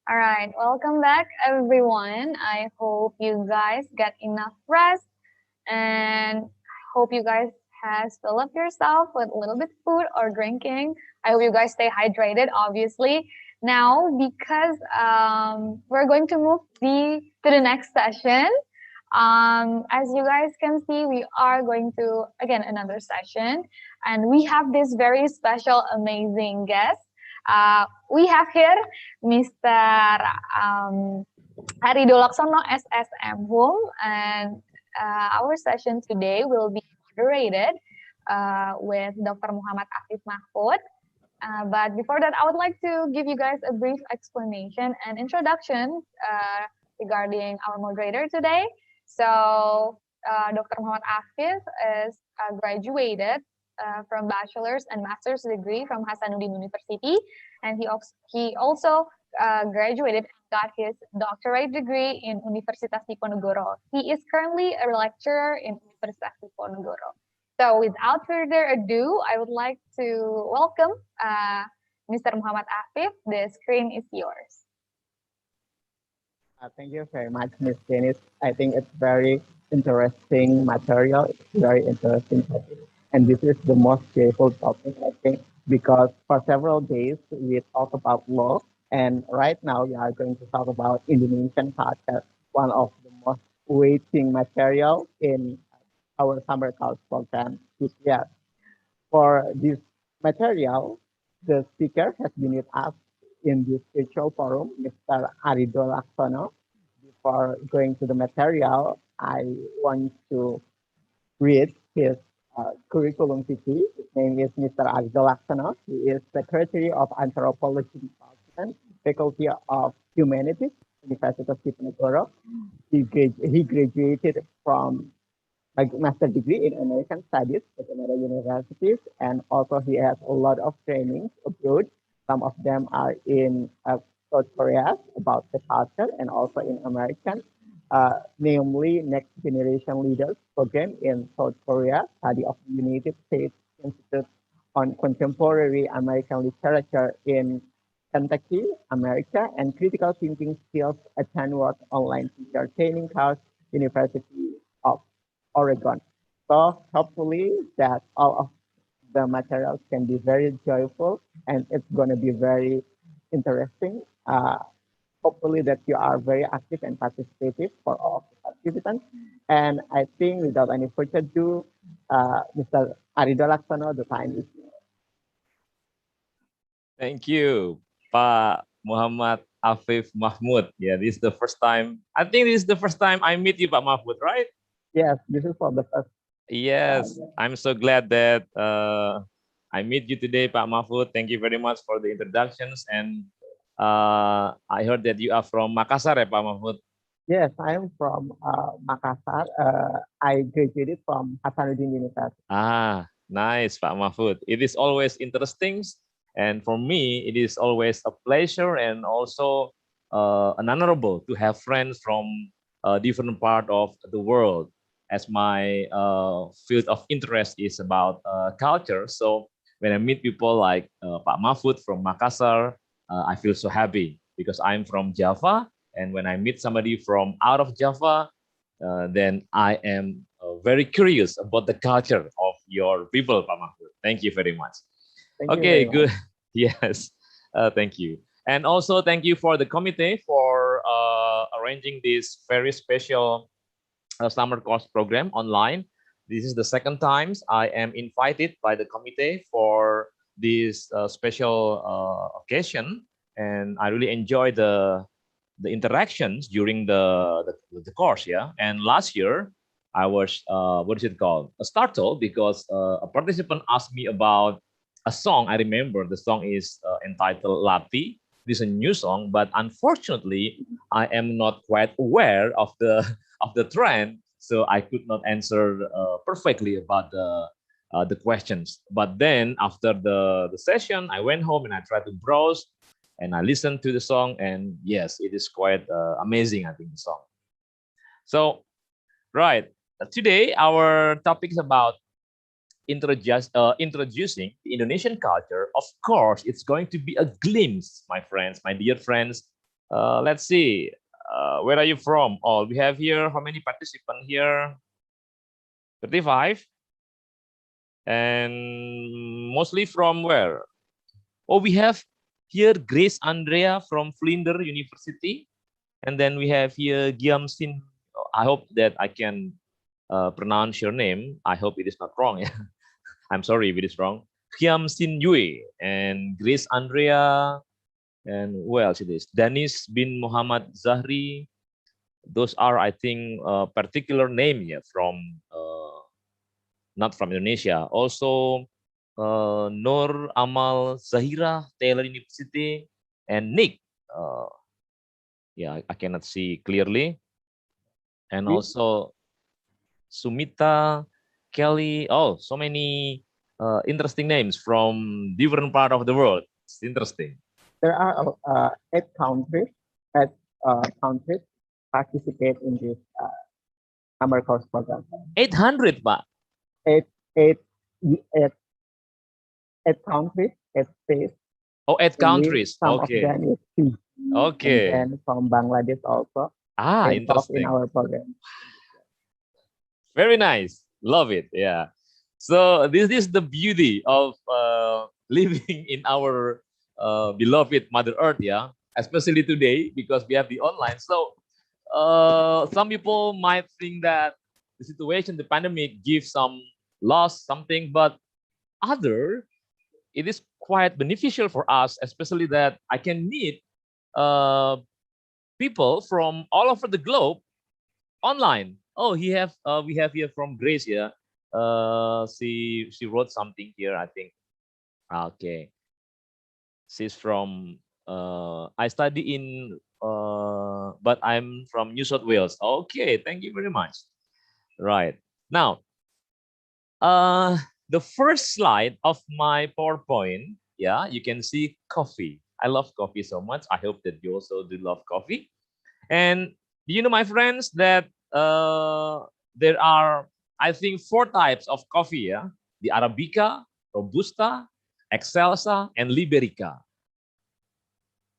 All right, welcome back, everyone. I hope you guys get enough rest and hope you guys has fill up yourself with a little bit food or drinking. I hope you guys stay hydrated, obviously. Now, because we're going to move to the next session. As you guys can see, we are going to again another session, and we have this very special, amazing guest. We have here Mr. Um, Arido Laksono SSM Hum, and our session today will be moderated with Dr. Muhammad Afif Mahfud. But before that, I would like to give you guys a brief explanation and introduction regarding our moderator today. So, Dr. Muhammad Afif is graduated from bachelor's and master's degree from Hasanuddin University, and he also graduated and got his doctorate degree in Universitas Diponegoro. He is currently a lecturer in Universitas Diponegoro. So without further ado, I would like to welcome Mr. Muhammad Afif. The screen is yours. Thank you very much, Miss Dennis. I think it's very interesting material. It's very interesting topic. And this is the most joyful topic, I think, because for several days we talk about law. And right now we are going to talk about Indonesian culture, one of the most waiting material in our summer course program this year. For this material, the speaker has been with us in this virtual forum, Mr. Arido Laksono. Before going to the material, I want to read his curriculum vitae. His name is Mr. Arido Laksono. He is Secretary of Anthropology Department, Faculty of Humanities, University of Diponegoro. He graduated from a master degree in American Studies at another universities, and also he has a lot of trainings abroad. Some of them are in South Korea about the culture, and also in American, namely Next Generation Leaders program in South Korea, study of the United States Institute on Contemporary American Literature in Kentucky, America, and critical thinking skills at Hanward online teacher training course, University of Oregon. So hopefully that all of the materials can be very joyful and it's going to be very interesting. Hopefully that you are very active and participative for all of the participants. And I think without any further ado, Mr. Arido Laksono, the time is yours. Thank you, Pak Muhammad Afif Mahmud. Yeah, this is the first time. I think this is the first time I meet you, Pak Mahmud, right? Yes, this is for the first. Yes, I'm so glad that I meet you today, Pak Mahfud. Thank you very much for the introductions. And I heard that you are from Makassar, Pak Mahfud. Yes, I am from Makassar. I graduated from Hasanuddin University. Ah, nice, Pak Mahfud. It is always interesting. And for me, it is always a pleasure and also an honorable to have friends from different part of the world, as my field of interest is about culture. So when I meet people like Pak Mahfud from Makassar, I feel so happy because I'm from Java. And when I meet somebody from out of Java, then I am very curious about the culture of your people, Pak Mahfud. Thank you very much. Thank Okay, you very good. much. Yes, thank you. And also thank you for the committee for arranging this very special summer course program online. This is the second time I am invited by the committee for this special occasion, and I really enjoy the interactions during the course. Yeah, and last year I was what is it called? Startled because a participant asked me about a song. I remember the song is entitled Lati. This is a new song, but unfortunately, I am not quite aware of the of the trend, so I could not answer perfectly about the questions. But then after the session, I went home and I tried to browse and I listened to the song, and yes, it is quite amazing. I think the song. So right today, our topic is about introducing the Indonesian culture. Of course, it's going to be a glimpse, my friends, my dear friends, Let's see. Where are you from? Oh, we have here, how many participants here? 35. And mostly from where? Oh, we have here Grace Andrea from Flinders University. And then we have here Giam Sin. I hope that I can pronounce your name. I hope it is not wrong. Yeah? I'm sorry if it is wrong. Giam Sin Yue and Grace Andrea. And who else it is? Danis bin Muhammad Zahri. Those are, I think, particular name here from not from Indonesia. Also, Nur Amal Zahira, Taylor University, and Nick. Yeah, I cannot see clearly. And also Sumita, Kelly. Oh, so many interesting names from different part of the world. It's interesting. There are 8 countries, 8 countries participate in this summer course program. 800, Pak. Eight, eight, eight, 8 countries, 8 states. Oh, 8 countries. Some of Okay. them is Fiji, Okay. and then from Bangladesh also. Ah, Involved in interesting. our program. Very nice. Love it. Yeah. So this is the beauty of living in our beloved Mother Earth, yeah. Especially today because we have the online. So some people might think that the situation, the pandemic, gives some loss, something, but other, it is quite beneficial for us, especially that I can meet people from all over the globe online. Oh, we have here from Grace here. She wrote something here, I think. Okay. She's from I study in but I'm from New South Wales. Okay, thank you very much. Right. Now, the first slide of my PowerPoint, yeah, you can see coffee. I love coffee so much. I hope that you also do love coffee. And do you know, my friends, that there are, I think, 4 types of coffee, yeah? The Arabica, Robusta, Excelsa, and Liberica.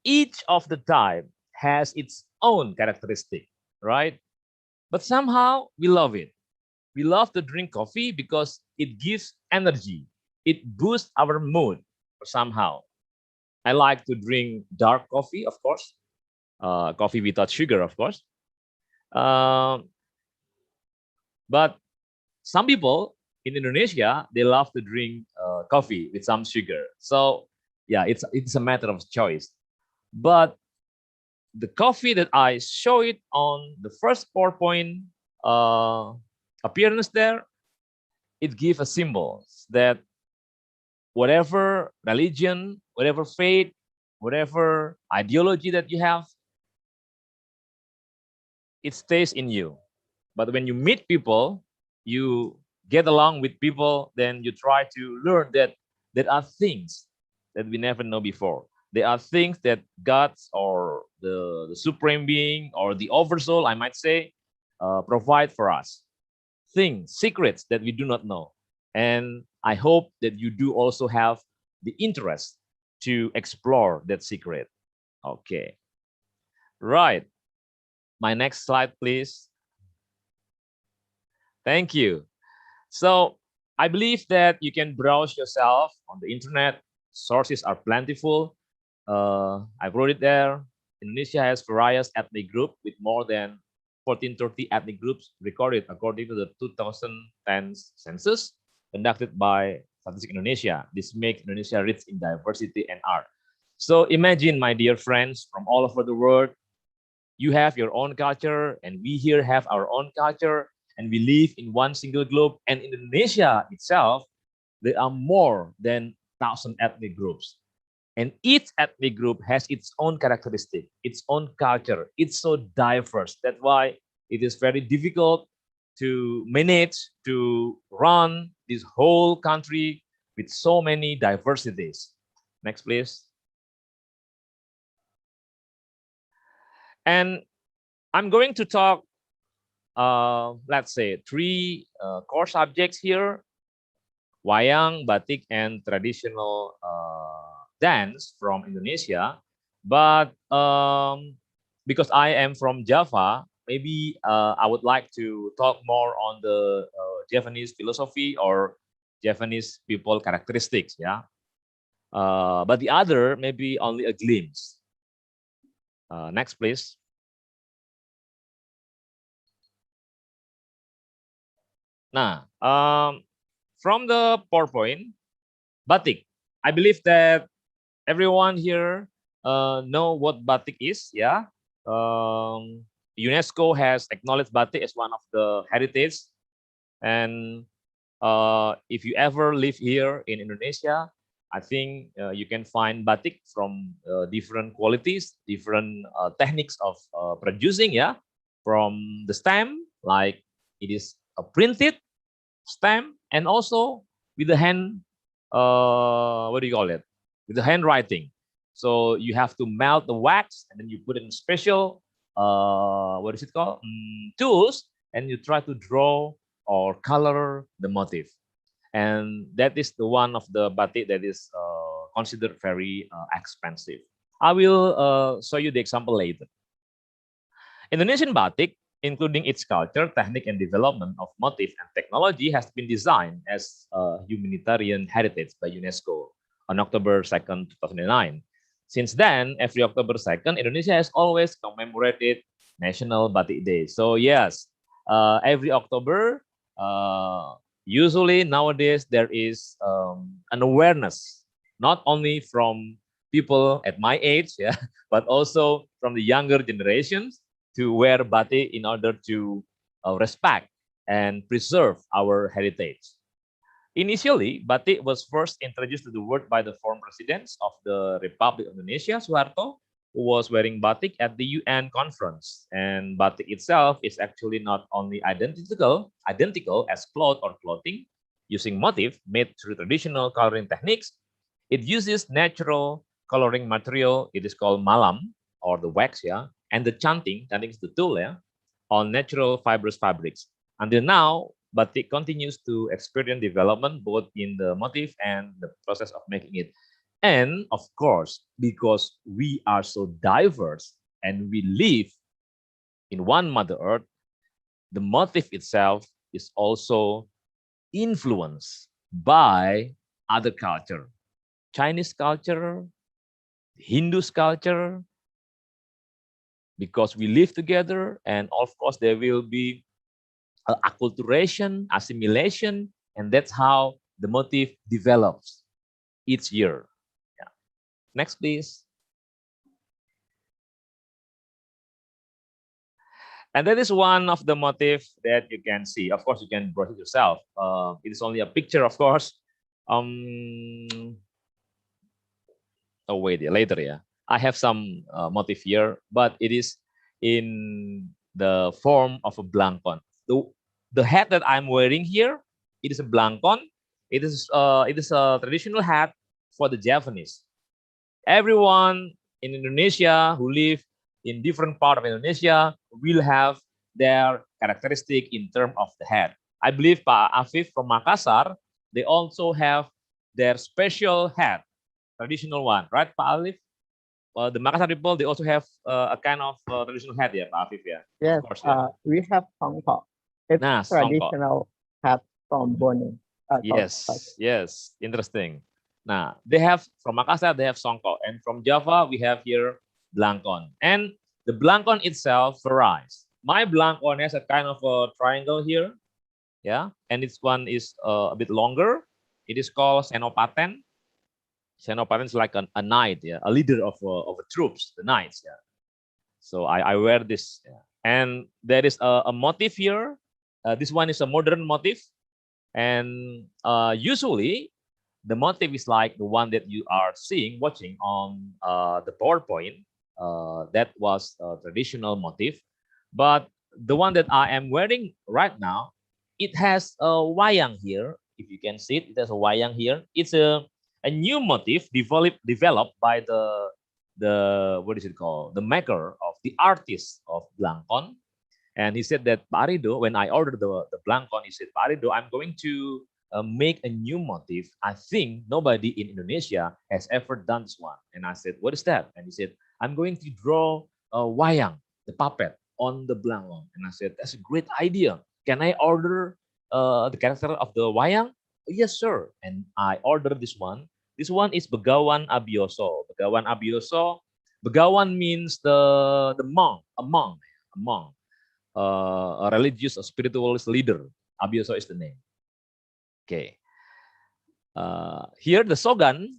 Each of the type has its own characteristic, right? But somehow we love it. We love to drink coffee because it gives energy. It boosts our mood somehow. I like to drink dark coffee, of course. Coffee without sugar, of course. But some people in Indonesia, they love to drink coffee with some sugar. So yeah, it's a matter of choice. But the coffee that I show it on the first PowerPoint appearance there, it gives a symbol that whatever religion, whatever faith, whatever ideology that you have, it stays in you. But when you meet people, you get along with people, then you try to learn that there are things that we never know before. There are things that God or the supreme being or the oversoul, I might say, provide for us. Things, secrets that we do not know. And I hope that you do also have the interest to explore that secret. Okay. Right. My next slide, please. Thank you. So I believe that you can browse yourself on the internet. Sources are plentiful. I wrote it there. Indonesia has various ethnic groups with more than 1430 ethnic groups recorded according to the 2010 census conducted by Statistics Indonesia. This makes Indonesia rich in diversity and art. So imagine, my dear friends from all over the world, you have your own culture and we here have our own culture, and we live in one single globe. And in Indonesia itself, there are more than 1,000 ethnic groups. And each ethnic group has its own characteristic, its own culture. It's so diverse. That's why it is very difficult to manage, to run this whole country with so many diversities. Next, please. And I'm going to talk, let's say, 3 core subjects here: wayang, batik, and traditional dance from Indonesia. But because I am from Java, maybe I would like to talk more on the Javanese philosophy or Javanese people characteristics. Yeah, but the other maybe only a glimpse. Next, please. Nah, from the PowerPoint, batik. I believe that everyone here know what batik is. Yeah, UNESCO has acknowledged batik as one of the heritage, and if you ever live here in Indonesia, I think you can find batik from different qualities, different techniques of producing. Yeah, from the stem, like it is a printed stamp, and also with the hand, what do you call it, with the handwriting. So you have to melt the wax and then you put it in special what is it called, tools, and you try to draw or color the motif. And that is the one of the batik that is considered very expensive. I will show you the example later. Indonesian batik, including its culture, technique, and development of motif and technology, has been designed as a humanitarian heritage by UNESCO on October 2nd, 2009. Since then, every October 2nd, Indonesia has always commemorated National Batik Day. So yes, every October, usually nowadays there is an awareness, not only from people at my age, yeah, but also from the younger generations to wear batik in order to respect and preserve our heritage. Initially, batik was first introduced to the world by the former president of the Republic of Indonesia, Suharto, who was wearing batik at the UN conference. And batik itself is actually not only identical as cloth or clothing, using motif made through traditional coloring techniques. It uses natural coloring material. It is called malam, or the wax, yeah, and the chanting is the tool, yeah, on natural fibrous fabrics. Until now, batik continues to experience development both in the motif and the process of making it. And of course, because we are so diverse and we live in one Mother Earth, the motif itself is also influenced by other culture, Chinese culture, Hindu culture, because we live together, and of course there will be acculturation, assimilation, and that's how the motif develops each year. Yeah. Next, please. And that is one of the motif that you can see. Of course, you can draw it yourself. It is only a picture, of course. Oh wait, later, yeah. I have some motif here, but it is in the form of a blankon. The hat that I'm wearing here, it is a blankon. It is a traditional hat for the Javanese. Everyone in Indonesia who live in different part of Indonesia will have their characteristic in terms of the hat. I believe Pak Afif from Makassar, they also have their special hat, traditional one, right, Pak Alif? The Makassar people, they also have a kind of traditional hat, yeah, Pak Afif, yeah. Of Yes, course, yeah. we have songkok. It's Nah, songkok. traditional hat from Borneo. Yes, yes, interesting. Nah, they have from Makassar, they have songkok, and from Java, we have here blankon. And the blankon itself varies. My blankon has a kind of a triangle here, yeah, and this one is a bit longer. It is called senopaten. Senopaten is like a knight, yeah, a leader of a troops, the knights, yeah. So I wear this, yeah. And there is a motif here. This one is a modern motif, and usually the motif is like the one that you are seeing, watching on the PowerPoint. That was a traditional motif, but the one that I am wearing right now, it has a wayang here. If you can see it, it has a wayang here. It's a new motif developed by the what is it called? The maker of the artist of blankon. And he said that Parido, when I ordered the blankon, he said, Parido, I'm going to make a new motif. I think nobody in Indonesia has ever done this one. And I said, what is that? And he said, I'm going to draw wayang, the puppet on the blankon. And I said, that's a great idea. Can I order the character of the wayang? Yes, sir. And I ordered this one. This one is Begawan Abioso. Begawan Abioso. Begawan means the monk, a monk, a religious or spiritualist leader. Abioso is the name. Okay. Here the Sogan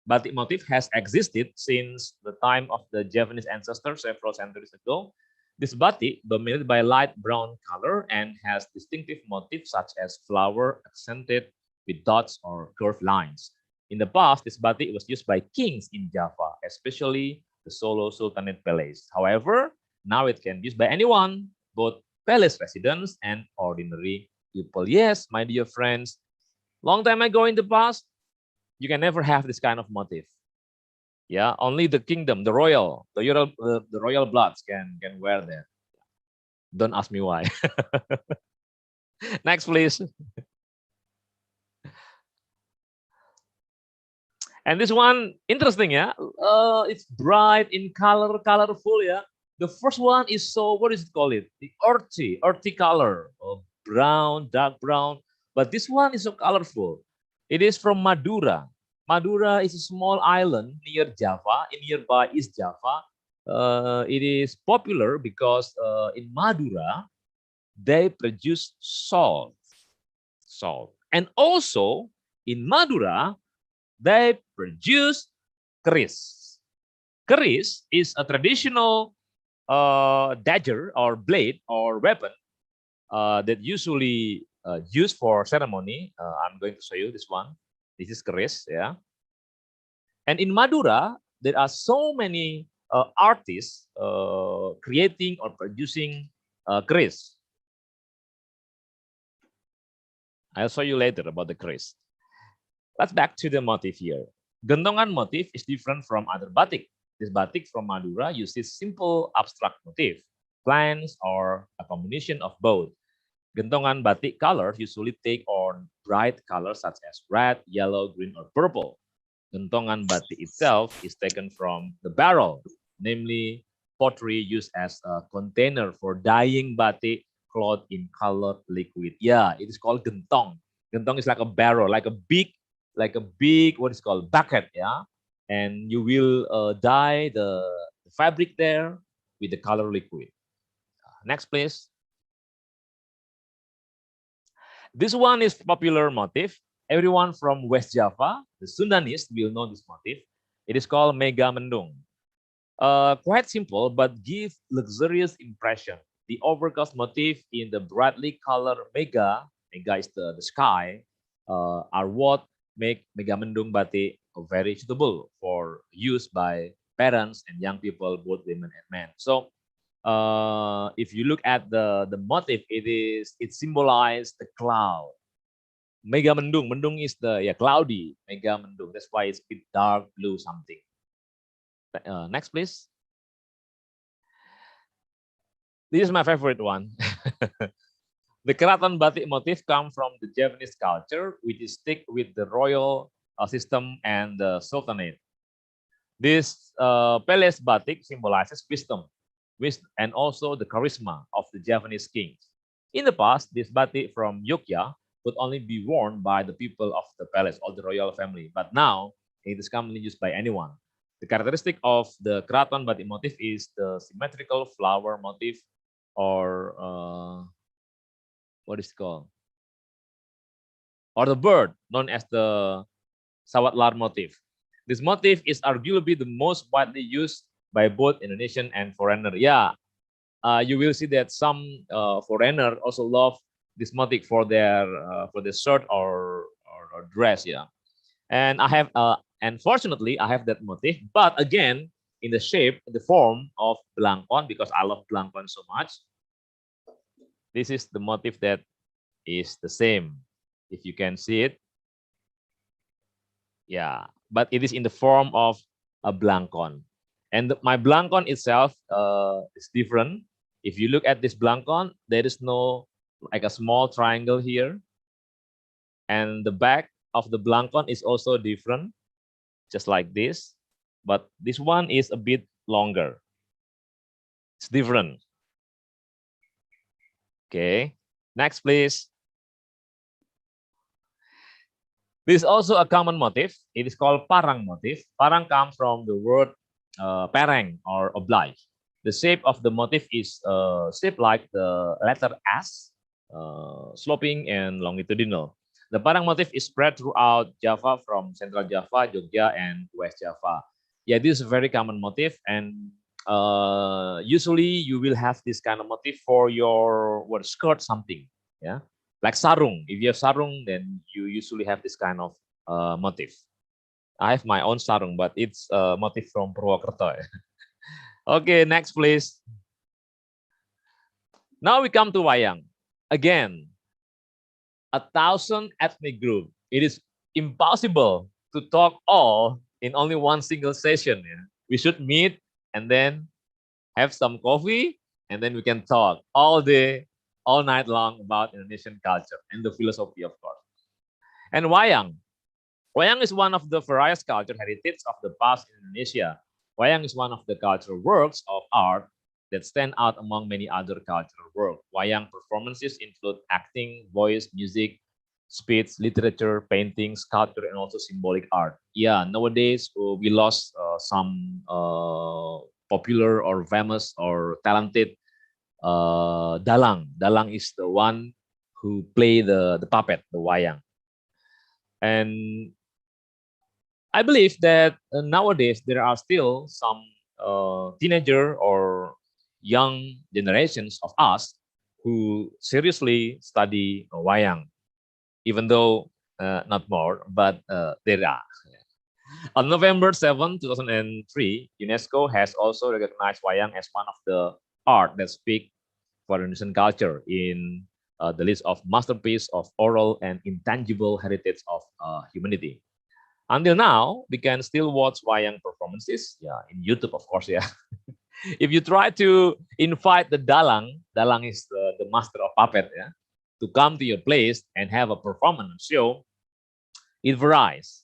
batik motif has existed since the time of the Japanese ancestors several centuries ago. This batik dominated by light brown color and has distinctive motifs such as flower accented with dots or curved lines. In the past, this batik was used by kings in Java, especially the Solo Sultanate Palace. However, now it can be used by anyone, both palace residents and ordinary people. Yes, my dear friends, long time ago in the past, you can never have this kind of motif. Yeah, only the kingdom, the royal bloods can wear that. Don't ask me why. Next, please. And this one interesting, yeah. It's bright in color, colorful, yeah. The first one is so what is it called? It the earthy color, brown, dark brown. But this one is so colorful. It is from Madura. Madura is a small island near Java, in nearby East Java. It is popular because in Madura they produce salt, and also in Madura they produce keris. Keris is a traditional dagger or blade or weapon that usually used for ceremony. I'm going to show you this one. This is keris, yeah. And in Madura, there are so many artists creating or producing keris. I'll show you later about the keris. Let's back to the motif here. Gentongan motif is different from other batik. This batik from Madura uses simple abstract motif, plants, or a combination of both. Gentongan batik colors usually take on bright colors such as red, yellow, green, or purple. Gentongan batik itself is taken from the barrel, namely pottery used as a container for dyeing batik cloth in colored liquid. Yeah, it is called gentong. Gentong is like a barrel, like a big what is called bucket, yeah. And you will dye the fabric there with the color liquid. Next, please. This one is popular motif. Everyone from West Java, the Sundanese, will know this motif. It is called Mega Mendung. Quite simple, but give luxurious impression. The overcast motif in the brightly colored mega is the sky, are what make Mega Mendung batik very suitable for use by parents and young people, both women and men. So if you look at the motif, it symbolizes the cloud. Mega Mendung, Mendung is the cloudy. Mega Mendung, that's why it's a bit dark blue something. Next, please. This is my favorite one. The keraton batik motif come from the Japanese culture, which is stick with the royal system and the sultanate. This palace batik symbolizes wisdom, and also the charisma of the Japanese kings. In the past, this batik from Yogyakarta could only be worn by the people of the palace or the royal family, but now it is commonly used by anyone. The characteristic of the keraton batik motif is the symmetrical flower motif, or what is it called? Or the bird known as the sawatlar motif. This motif is arguably the most widely used by both Indonesian and foreigner. Yeah, you will see that some foreigner also love this motif for their shirt or dress. Yeah, and I have unfortunately I have that motif, but again in the shape, the form of blankon, because I love blankon so much. This is the motif that is the same, if you can see it. Yeah, but it is in the form of a blankon, and my blankon itself is different. If you look at this blankon, there is no like a small triangle here, and the back of the blankon is also different, just like this, but this one is a bit longer. It's different. Okay, next please. This is also a common motif. It is called parang motif. Parang comes from the word pereng or oblige. The shape of the motif is shaped like the letter S, sloping and longitudinal. The parang motif is spread throughout Java from Central Java, Jogja, and West Java. Yeah, this is a very common motif, and usually you will have this kind of motif for your skirt something. Yeah, like sarung. If you have sarung, then you usually have this kind of motif. I have my own sarung, but it's a motif from Purwokerto. Okay, next please. Now we come to wayang. Again, 1,000 ethnic group. It is impossible to talk all in only one single session. Yeah? We should meet and then have some coffee, and then we can talk all day, all night long about Indonesian culture and the philosophy, of course. And wayang. Wayang is one of the various culture heritage of the past in Indonesia. Wayang is one of the cultural works of art that stand out among many other cultural works. Wayang performances include acting, voice, music, speech, literature, painting, sculpture, and also symbolic art. Yeah, nowadays we lost some popular or famous or talented dalang. Dalang is the one who play the puppet, the wayang. And I believe that nowadays there are still some teenager or young generations of us who seriously study wayang, even though not more, but there are. On November 7, 2003, UNESCO has also recognized wayang as one of the art that speak for Indonesian culture in the list of masterpiece of oral and intangible heritage of humanity. Until now, we can still watch wayang performances, yeah, in YouTube, of course, yeah. If you try to invite the dalang, dalang is the master of puppet, yeah, to come to your place and have a performance show, it varies.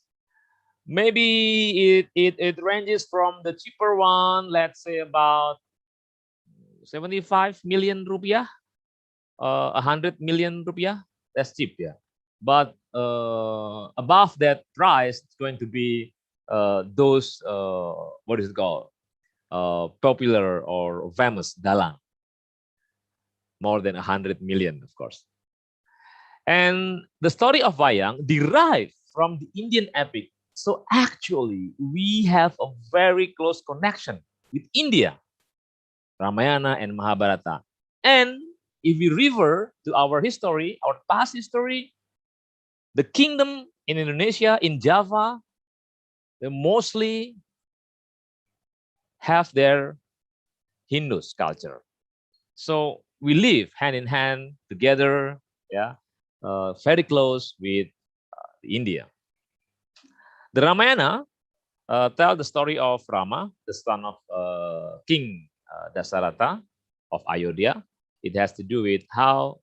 Maybe it ranges from the cheaper one, let's say about 75 million rupiah, 100 million rupiah. That's cheap, yeah. But above that price, it's going to be those what is it called, popular or famous dalang, more than 100 million, of course. And the story of wayang derived from the Indian epic. So actually, we have a very close connection with India, Ramayana and Mahabharata. And if we refer to our history, our past history, the kingdom in Indonesia, in Java, they mostly have their Hindus culture. So we live hand in hand together, yeah, very close with India. The Ramayana tell the story of Rama, the son of King Dasarata of Ayodhya. It has to do with how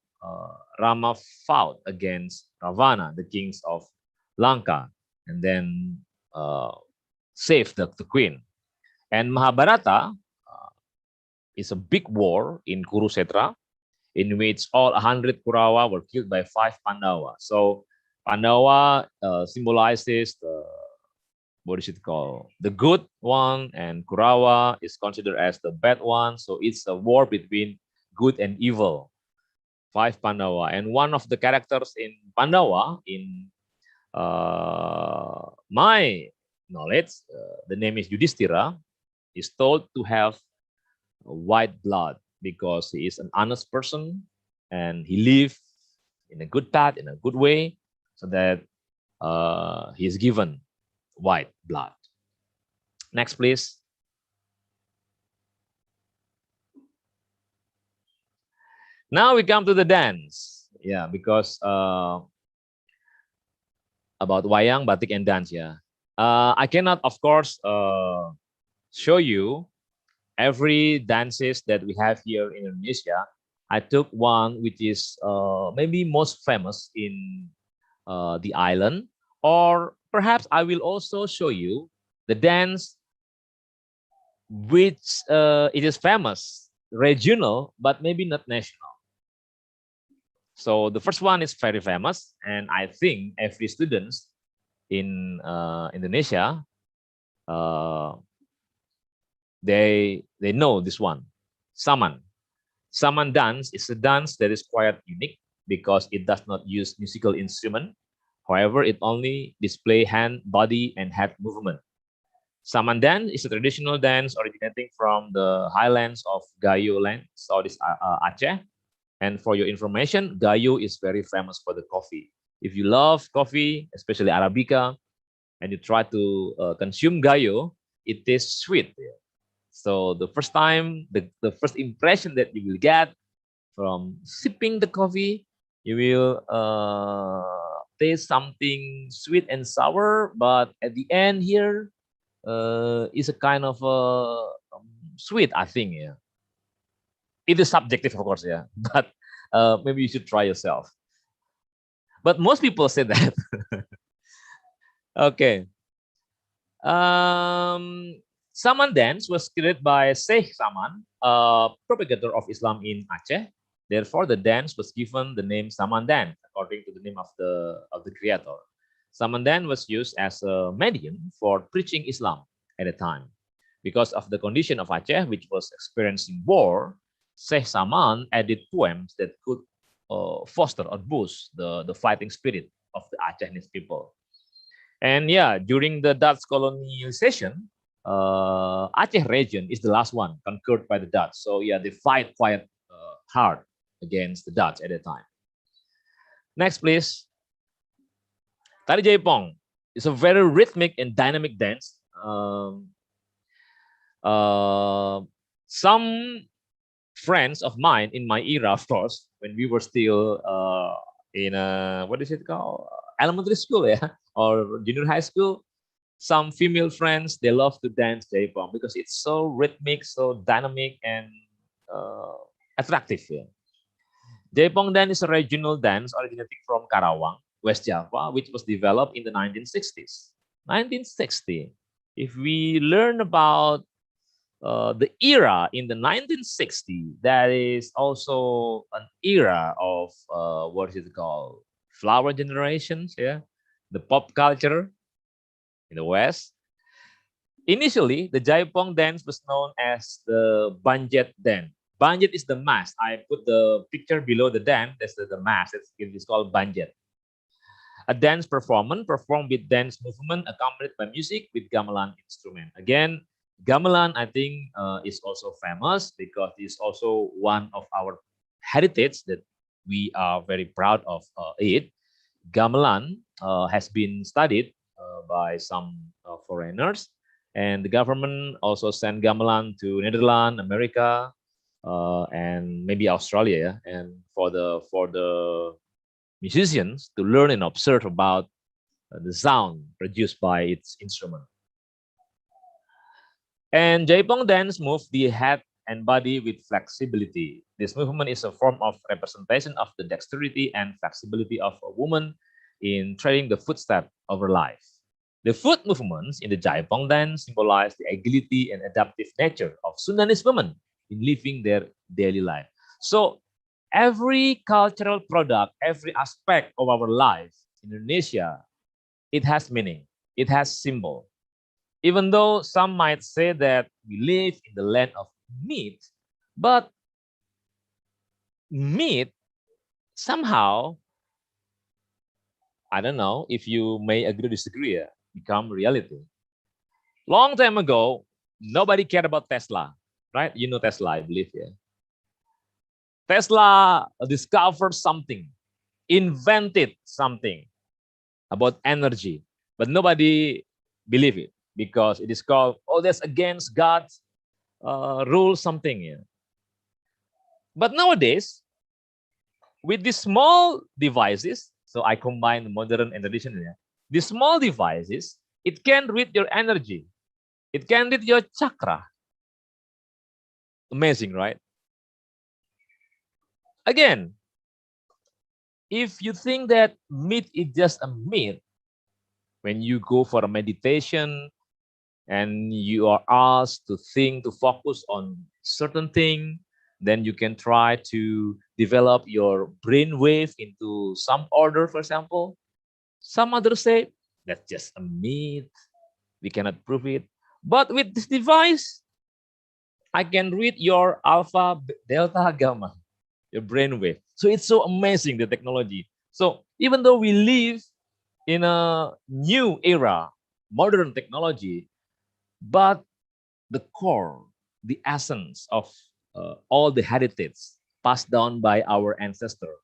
Rama fought against Ravana, the kings of Lanka, and then saved the queen. And Mahabharata is a big war in Kurukshetra, in which all 100 Kurawa were killed by 5 Pandawa. So Pandawa symbolizes the, what is it called? The good one, and Kurawa is considered as the bad one. So it's a war between good and evil. 5 Pandawa. And one of the characters in Pandawa, in my knowledge, the name is Yudhishthira, is told to have white blood because he is an honest person and he lived in a good path, in a good way, so that he is given white blood. Next, please. Now we come to the dance. Yeah, because about wayang, batik, and dance. Yeah, I cannot, of course, show you every dances that we have here in Indonesia. I took one which is maybe most famous in the island, or perhaps I will also show you the dance which it is famous regional, but maybe not national. So the first one is very famous, and I think every student in Indonesia, uh, they know this one, Saman. Saman dance is a dance that is quite unique because it does not use musical instrument. However, it only display hand, body, and head movement. Saman dance is a traditional dance originating from the highlands of Gayo land, Southeast Aceh. And for your information, Gayo is very famous for the coffee. If you love coffee, especially Arabica, and you try to consume Gayo, it tastes sweet. So the first time, the first impression that you will get from sipping the coffee, you will taste something sweet and sour, but at the end here is a kind of sweet, I think. Yeah, it is subjective, of course. Yeah, but maybe you should try yourself. But most people say that. Okay. Saman dance was created by Sheikh Saman, a propagator of Islam in Aceh. Therefore, the dance was given the name Saman dance according to the name of the creator. Saman dance was used as a medium for preaching Islam at the time. Because of the condition of Aceh, which was experiencing war, Sheikh Saman added poems that could foster or boost the fighting spirit of the Acehese people. And yeah, during the Dutch colonization, Aceh region is the last one conquered by the Dutch. So yeah, they fight quite hard against the Dutch at that time. Next, please. Tari Jaipong is a very rhythmic and dynamic dance. Some friends of mine in my era, of course, when we were still in a, what is it called? Elementary school, yeah, or junior high school. Some female friends, they love to dance Jaipong because it's so rhythmic, so dynamic, and attractive. Yeah. Jaipong dance is a regional dance originating from Karawang, West Java, which was developed in the 1960s. 1960. If we learn about the era in the 1960s, that is also an era of what is it called? Flower generations, yeah, the pop culture in the West. Initially, the Jaipong dance was known as the Banjet dance. Banjet is the mask. I put the picture below the dance. That's the mask. It is called Banjet. A dance performance performed with dance movement accompanied by music with gamelan instrument. Again, gamelan I think is also famous because it's also one of our heritage that we are very proud of it. Gamelan has been studied by some foreigners, and the government also sent gamelan to Netherlands, America, and maybe Australia. And for the musicians to learn and observe about the sound produced by its instrument. And Jaipong dance moves the head and body with flexibility. This movement is a form of representation of the dexterity and flexibility of a woman in treading the footstep of her life. The foot movements in the Jaipong dance symbolize the agility and adaptive nature of Sundanese women in living their daily life. So every cultural product, every aspect of our life in Indonesia, it has meaning, it has symbol. Even though some might say that we live in the land of meat, but meat somehow, I don't know if you may agree or disagree, become reality. Long time ago, nobody cared about Tesla, right? You know Tesla, I believe, yeah. Tesla discovered something, invented something about energy, but nobody believed it because it is called, oh, that's against God's rule, something. Yeah. But nowadays, with these small devices, so I combine modern and traditional, yeah, these small devices, it can read your energy, it can read your chakra. Amazing, right? Again, if you think that myth is just a myth, when you go for a meditation and you are asked to think, to focus on certain thing, Then you can try to develop your brain wave into some order, for example. Some others say that's just a myth. We cannot prove it. But with this device, I can read your alpha, delta, gamma, your brain wave. So it's so amazing, the technology. So even though we live in a new era, modern technology, but the core, the essence of all the heritage passed down by our ancestor,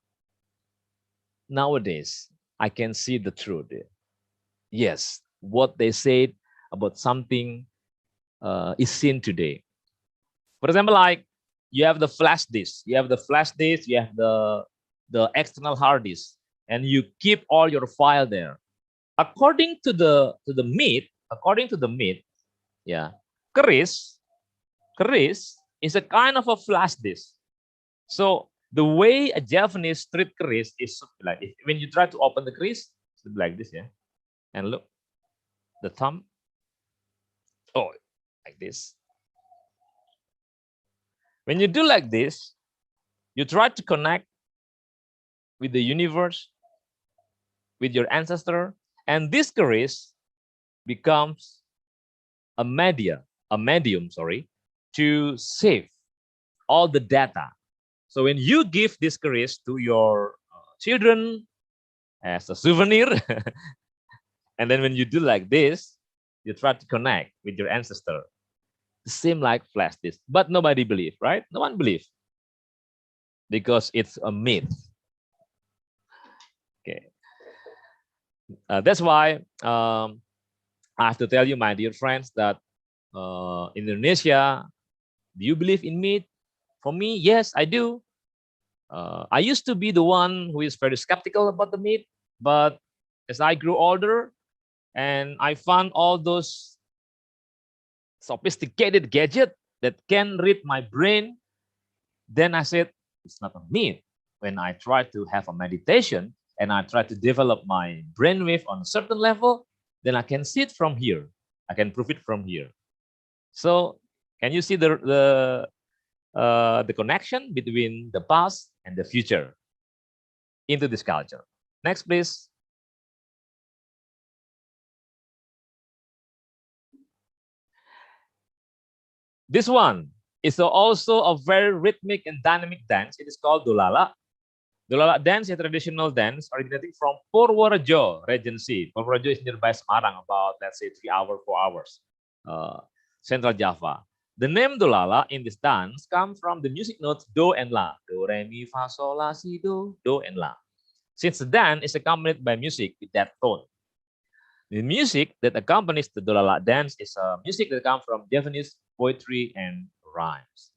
nowadays, I can see the truth. Yes, what they said about something is seen today. For example, like you have the flash disk, you have the external hard disk, and you keep all your file there. According to the myth, yeah, keris, keris is a kind of a flash disk. So the way a Japanese treat keris is like when you try to open the keris, it's like this, yeah, and look, the thumb, oh, like this. When you do like this, you try to connect with the universe, with your ancestor, and this keris becomes a medium, sorry, to save all the data. So when you give this keris to your children as a souvenir, and then when you do like this, you try to connect with your ancestor. The same like flash disk, but nobody believes, right? No one believes because it's a myth. Okay, that's why I have to tell you, my dear friends, that Indonesia, do you believe in myth? For me, yes, I do. I used to be the one who is very skeptical about the myth, but as I grew older and I found all those sophisticated gadget that can read my brain, then I said, it's not a myth. When I try to have a meditation and I try to develop my brainwave on a certain level, then I can see it from here. I can prove it from here. So can you see the connection between the past and the future into this culture? Next, please. This one is also a very rhythmic and dynamic dance. It is called Dolala. Dolala dance is a traditional dance originating from Purworejo Regency. Purworejo is nearby Semarang, about, let's say, 3 hours, 4 hours, Central Java. The name Dolala in this dance comes from the music notes do and la. Do, re, mi, fa, sol, la, si, do and la. Since the dance is accompanied by music with that tone. The music that accompanies the Dolala dance is music that comes from Javanese poetry and rhymes.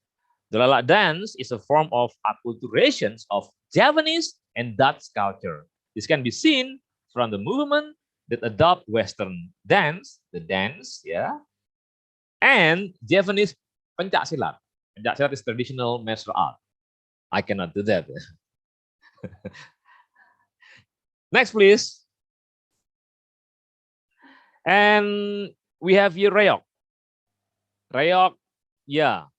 Dolala dance is a form of acculturation of Javanese and Dutch culture. This can be seen from the movement that adopt Western dance, the dance, yeah, and Javanese pencak silat. Pencak silat is traditional martial art. I cannot do that. Next, please. And we have here Rayok. Rayok, yeah,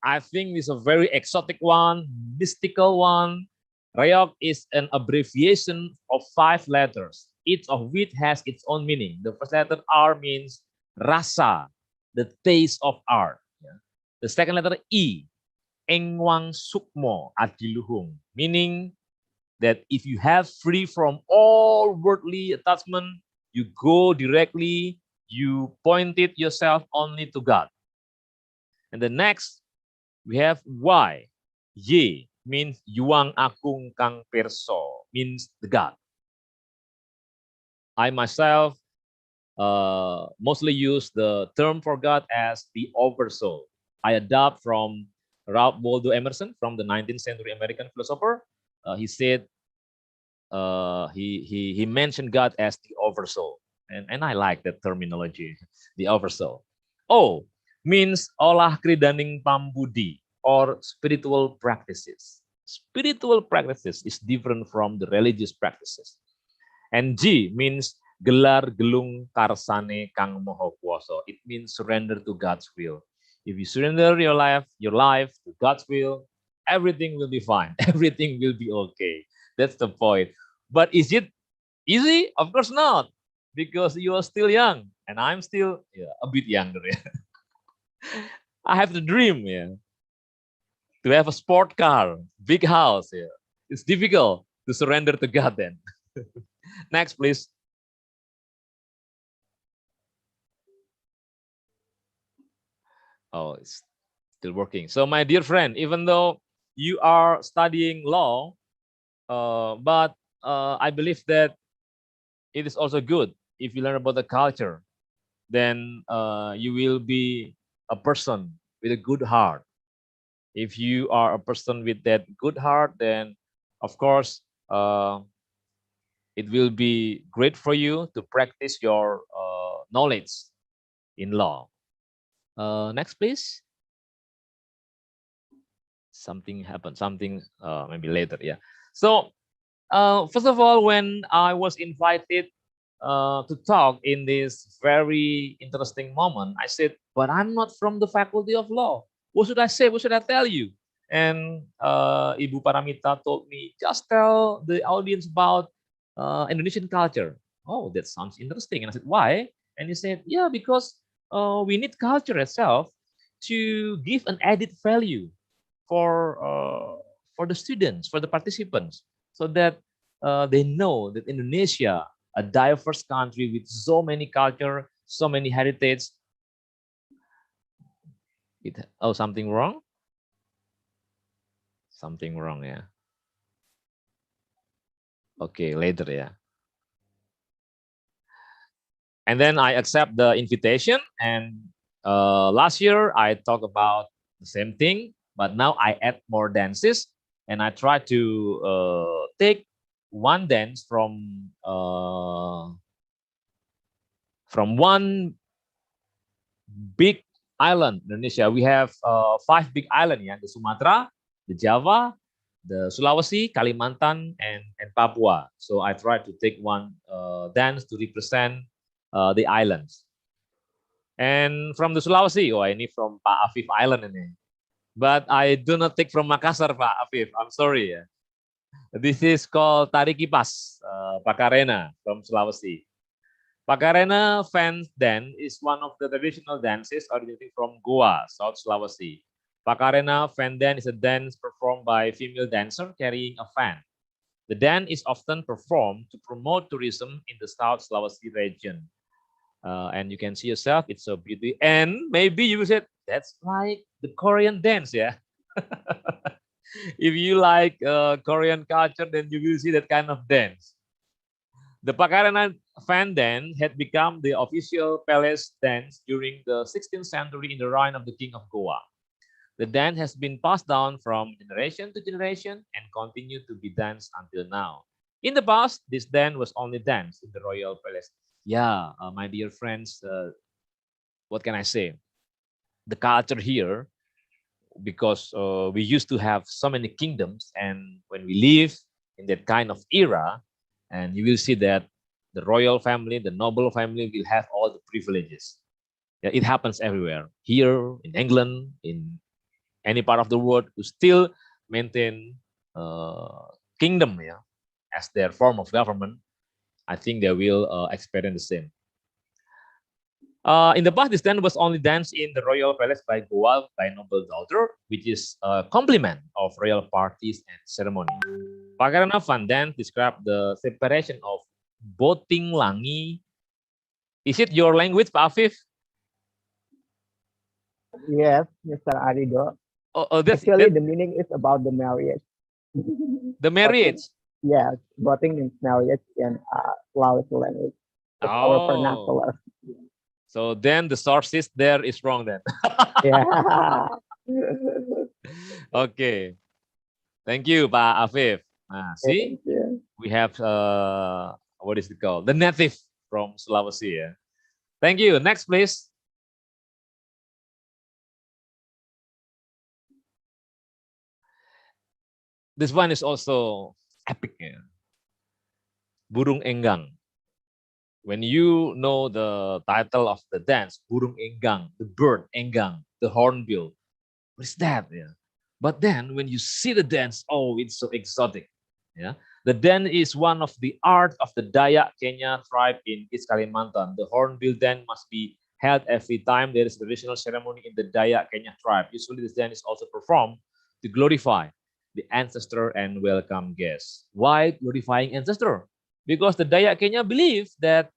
I think it's a very exotic one, mystical one. Rayok is an abbreviation of 5 letters, each of which has its own meaning. The first letter R means rasa, the taste of art. The second letter E, engwang sukmo adiluhung, meaning that if you have free from all worldly attachment, you go directly, you point it yourself only to God. And the next, we have Y. Y means Yuang Akung Kang Perso, means the God. I myself mostly use the term for God as the oversoul. I adopt from Ralph Waldo Emerson, from the 19th century American philosopher. He said, he mentioned God as the oversoul. And I like that terminology, the oversoul. O means olah kridaning pambudi, or spiritual practices. Spiritual practices is different from the religious practices. And G means gelar gelung karsane kang moho kuoso. It means surrender to God's will. If you surrender your life to God's will, everything will be fine. Everything will be okay. That's the point. But is it easy? Of course not, because you are still young and I'm still a bit younger. Yeah. I have the dream, to have a sport car, big house. Yeah. It's difficult to surrender to God then. Next, please. Oh, it's still working. So, my dear friend, even though you are studying law, but I believe that it is also good if you learn about the culture. Then you will be a person with a good heart. If you are a person with that good heart, then of course it will be great for you to practice your knowledge in law. Next, please. Something happened. Something maybe later. Yeah. So first of all, when I was invited to talk in this very interesting moment, I said, "But I'm not from the Faculty of Law. What should I say? What should I tell you?" And Ibu Paramita told me, "Just tell the audience about Indonesian culture." Oh, that sounds interesting. And I said, "Why?" And he said, "Yeah, because we need culture itself to give an added value for the students, for the participants, so that they know that Indonesia, a diverse country with so many culture, so many heritage. Oh, something wrong? Something wrong, yeah. Okay, later, yeah. And then I accept the invitation. And last year I talked about the same thing, but now I add more dances, and I try to take one dance from one big island Indonesia. We have 5 big islands, yeah, the Sumatra, the Java, the Sulawesi, Kalimantan, and Papua. So I try to take one dance to represent the islands. And from the Sulawesi, oh ini from Pak Afif Island ini. But I do not take from Makassar, Pak Afif. I'm sorry. Yeah. This is called Tari Kipas, Pakarena from Sulawesi. Pakarena fan dance is one of the traditional dances originating from Goa, South Sulawesi. Pakarena fan dance is a dance performed by female dancer carrying a fan. The dance is often performed to promote tourism in the South Sulawesi region. And you can see yourself, it's so beautiful. And maybe you said, that's like the Korean dance, yeah? If you like Korean culture, then you will see that kind of dance. The Pakarena fan dance had become the official palace dance during the 16th century in the reign of the King of Goa. The dance has been passed down from generation to generation and continued to be danced until now. In the past, this dance was only danced in the royal palace. Yeah, my dear friends, what can I say? The culture here, because we used to have so many kingdoms, and when we live in that kind of era, and you will see that the royal family, the noble family will have all the privileges. Yeah, it happens everywhere. Here in England, in any part of the world, who still maintain kingdom, yeah, as their form of government, I think they will experience the same. In the past, this dance was only danced in the royal palace by Goa by noble daughter, which is a complement of royal parties and ceremony. Pakarana Van dance describe the separation of Boting Langi. Is it your language, Pak Afif? Yes, Mr. Arido. That's Actually, the meaning is about the marriage. the marriage. Yes, voting means marriage in Sulawesi language. It's our Oh, vernacular. so then the sources there is wrong then. Yeah. Okay, thank you, Pak Afif. Okay, See, thank you. we have what is it called? The native from Sulawesi. Yeah. Thank you. Next, please. This one is also epic. Yeah. Burung Enggang. When you know the title of the dance, Burung Enggang, the bird Enggang, the hornbill. What is that? Yeah. But then when you see the dance, oh, it's so exotic. Yeah. The dance is one of the art of the Dayak Kenya tribe in East Kalimantan. The hornbill dance must be held every time there is a traditional ceremony in the Dayak Kenya tribe. Usually this dance is also performed to glorify the ancestor and welcome guests. Why glorifying ancestor? Because the Dayak Kenya believe that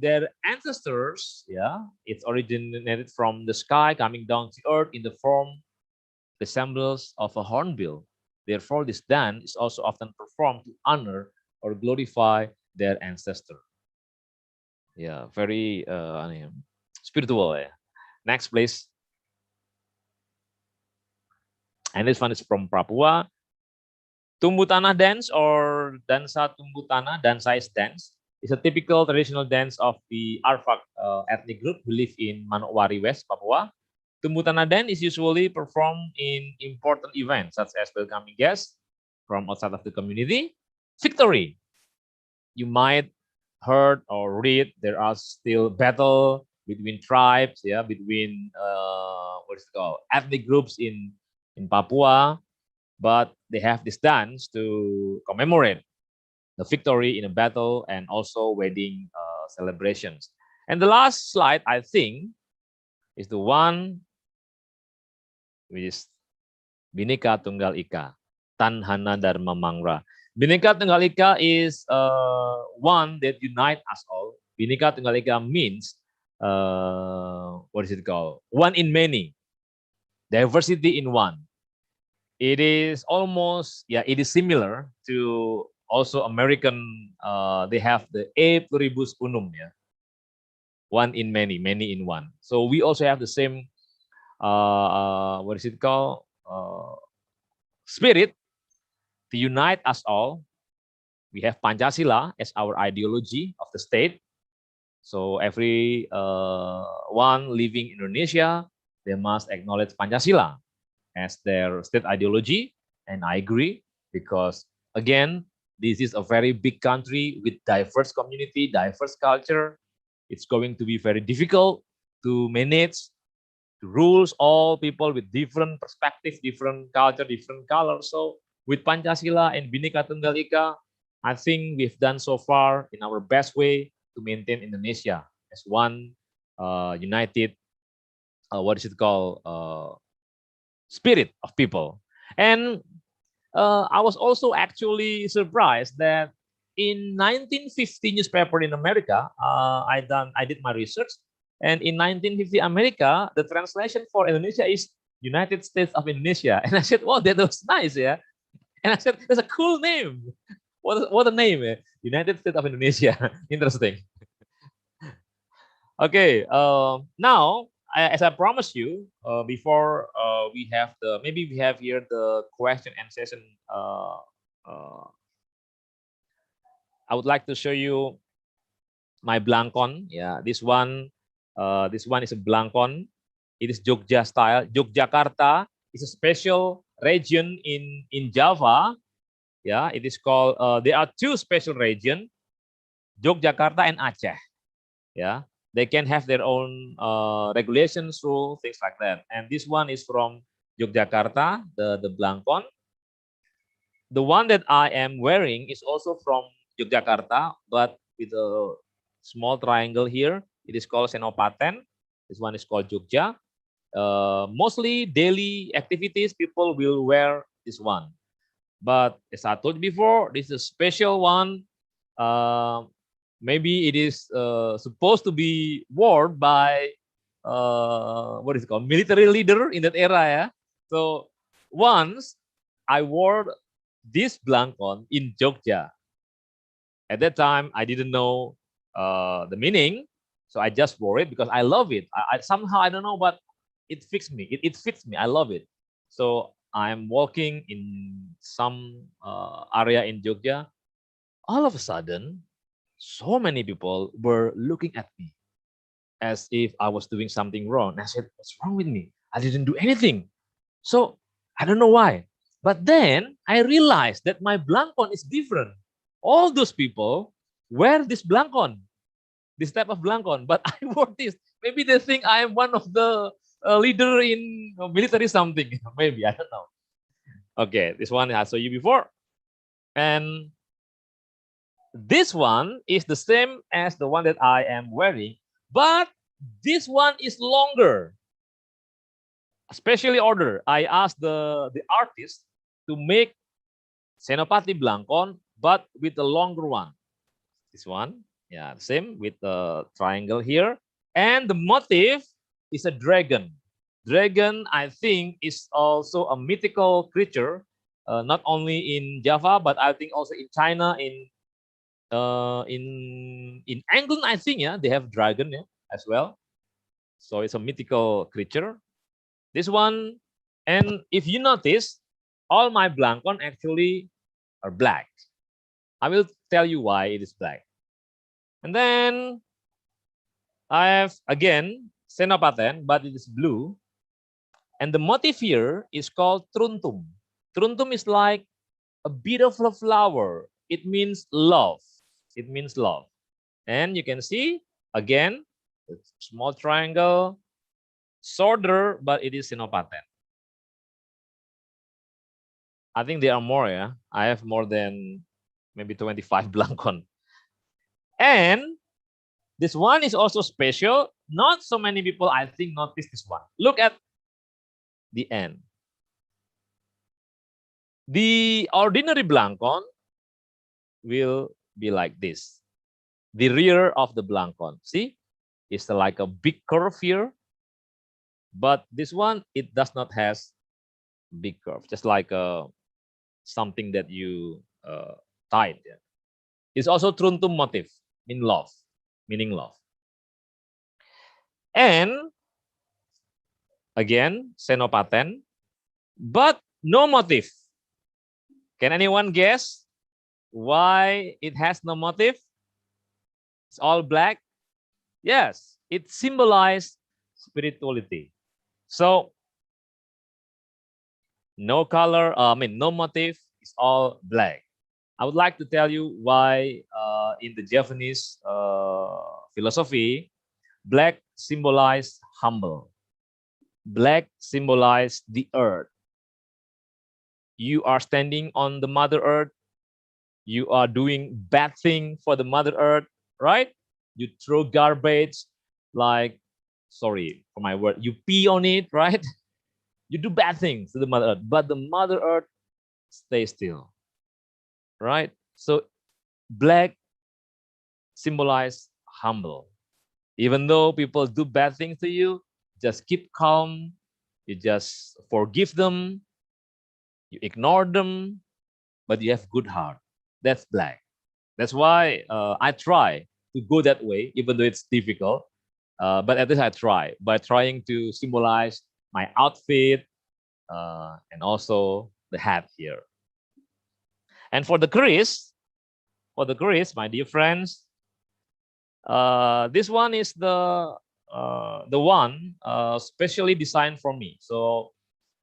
their ancestors, yeah, it's originated from the sky coming down to earth in the form resembles of a hornbill. Therefore, this dance is also often performed to honor or glorify their ancestor. Yeah, very spiritual. Yeah. Next, please. And this one is from Papua. Tumbuh Tanah dance or Dansa Tumbuh Tanah, Dansais dance, is a typical traditional dance of the Arfak ethnic group who live in Manokwari West, Papua. Tumbuh Tanah dance is usually performed in important events such as welcoming guests from outside of the community, victory. You might heard or read there are still battle between tribes, yeah, between what is it called, ethnic groups in Papua, but they have this dance to commemorate the victory in a battle and also wedding celebrations. And the last slide, I think, is the one which is Bhinneka Tunggal Ika, Tanhana Dharma Mangra. Bhinneka Tunggal Ika is one that unites us all. Bhinneka Tunggal Ika means, what is it called? One in many, diversity in one. It is almost, yeah, it is similar to also American, they have the E pluribus unum, yeah, one in many, many in one. So we also have the same, what is it called, spirit to unite us all. We have Pancasila as our ideology of the state. So every one living in Indonesia, they must acknowledge Pancasila as their state ideology. And I agree because, again, this is a very big country with diverse community, diverse culture. It's going to be very difficult to manage, to rules all people with different perspectives, different culture, different colors. So with Pancasila and Bhinneka Tunggal Ika, I think we've done so far in our best way to maintain Indonesia as one united, what is it called, spirit of people. And I was also actually surprised that in 1950 newspaper in America, I did my research, and in 1950 America, the translation for Indonesia is United States of Indonesia, and I said, "Wow, that was nice, yeah." And I said, "That's a cool name. What a name, eh? United States of Indonesia. Interesting." Okay, now as I promised you before we have the maybe we have here the question and session. Uh, I would like to show you my blankon. Yeah, this one is a blankon. It is Jogja style. Yogyakarta is a special region in Java. Yeah, it is called. There are two special regions, Yogyakarta and Aceh. Yeah, they can have their own regulations, rules, things like that. And this one is from Yogyakarta, the blankon. The one that I am wearing is also from Yogyakarta, but with a small triangle here. It is called Senopaten. This one is called Jogja. Mostly daily activities, people will wear this one. But as I told you before, this is a special one. Maybe it is supposed to be worn by what is it called, military leader in that era. Yeah. So once I wore this blankon in Jogja. At that time, I didn't know the meaning, so I just wore it because I love it. Somehow I don't know, but it fits me. It fits me. I love it. So I'm walking in some area in Jogja. All of a sudden, so many people were looking at me as if I was doing something wrong. And I said, "What's wrong with me? I didn't do anything." So I don't know why. But then I realized that my blankon is different. All those people wear this blankon, this type of blankon, but I wore this. Maybe they think I am one of the a leader in military something. Maybe, I don't know. Okay, this one I saw you before. And this one is the same as the one that I am wearing, but this one is longer. Specially order. I asked the artist to make Senopati Blankon, but with the longer one. This one, yeah, same with the triangle here. And the motif is a dragon. Dragon, I think, is also a mythical creature, not only in Java, but I think also in China, in England, I think, yeah, they have dragon, yeah, as well. So it's a mythical creature. This one, and if you notice, all my blankon actually are black. I will tell you why it is black. And then I have again Senopaten, but it is blue. And the motif here is called truntum. Truntum is like a beautiful flower. It means love. It means love. And you can see again, a small triangle, shorter, but it is Senopaten. I think there are more, yeah. I have more than maybe 25 blankon. And this one is also special. Not so many people, I think, notice this one. Look at the end. The ordinary blankon will be like this. The rear of the blankon, see, it's like a big curve here. But this one, it does not has big curve, just like something that you tied. Yeah. It's also truntum motif, meaning love. And again, Senopaten, but no motif. Can anyone guess why it has no motif? It's all black. Yes, it symbolizes spirituality. So no color, no motif. It's all black. I would like to tell you why in the Japanese philosophy, black symbolizes humble. Black symbolizes the earth. You are standing on the Mother Earth. You are doing bad thing for the Mother Earth, right? You throw garbage, like, sorry for my word, you pee on it, right? You do bad things to the Mother Earth, but the Mother Earth stays still, right? So black symbolize humble. Even though people do bad things to you, just keep calm. You just forgive them. You ignore them, but you have good heart. That's black. That's why I try to go that way, even though it's difficult. But at least I try by trying to symbolize my outfit and also the hat here. And for the crease, my dear friends, this one is the one specially designed for me. So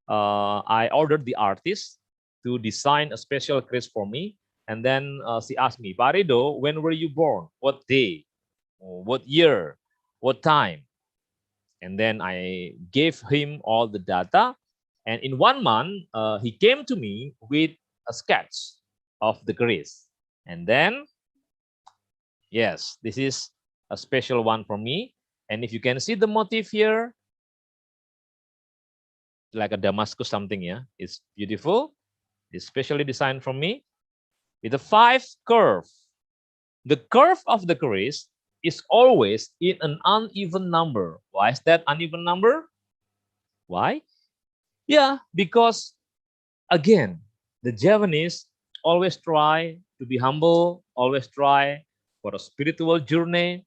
I ordered the artist to design a special crease for me. And then she asked me, Parido, when were you born? What day? What year? What time? And then I gave him all the data. And in 1 month, he came to me with a sketch of the crease. And then, yes, this is a special one for me. And if you can see the motif here, like a Damascus something, yeah, it's beautiful. It's specially designed for me with a 5 curve. The curve of the crease is always in an uneven number. Why is that uneven number? Why? Yeah, because again, the Javanese always try to be humble, always try for a spiritual journey.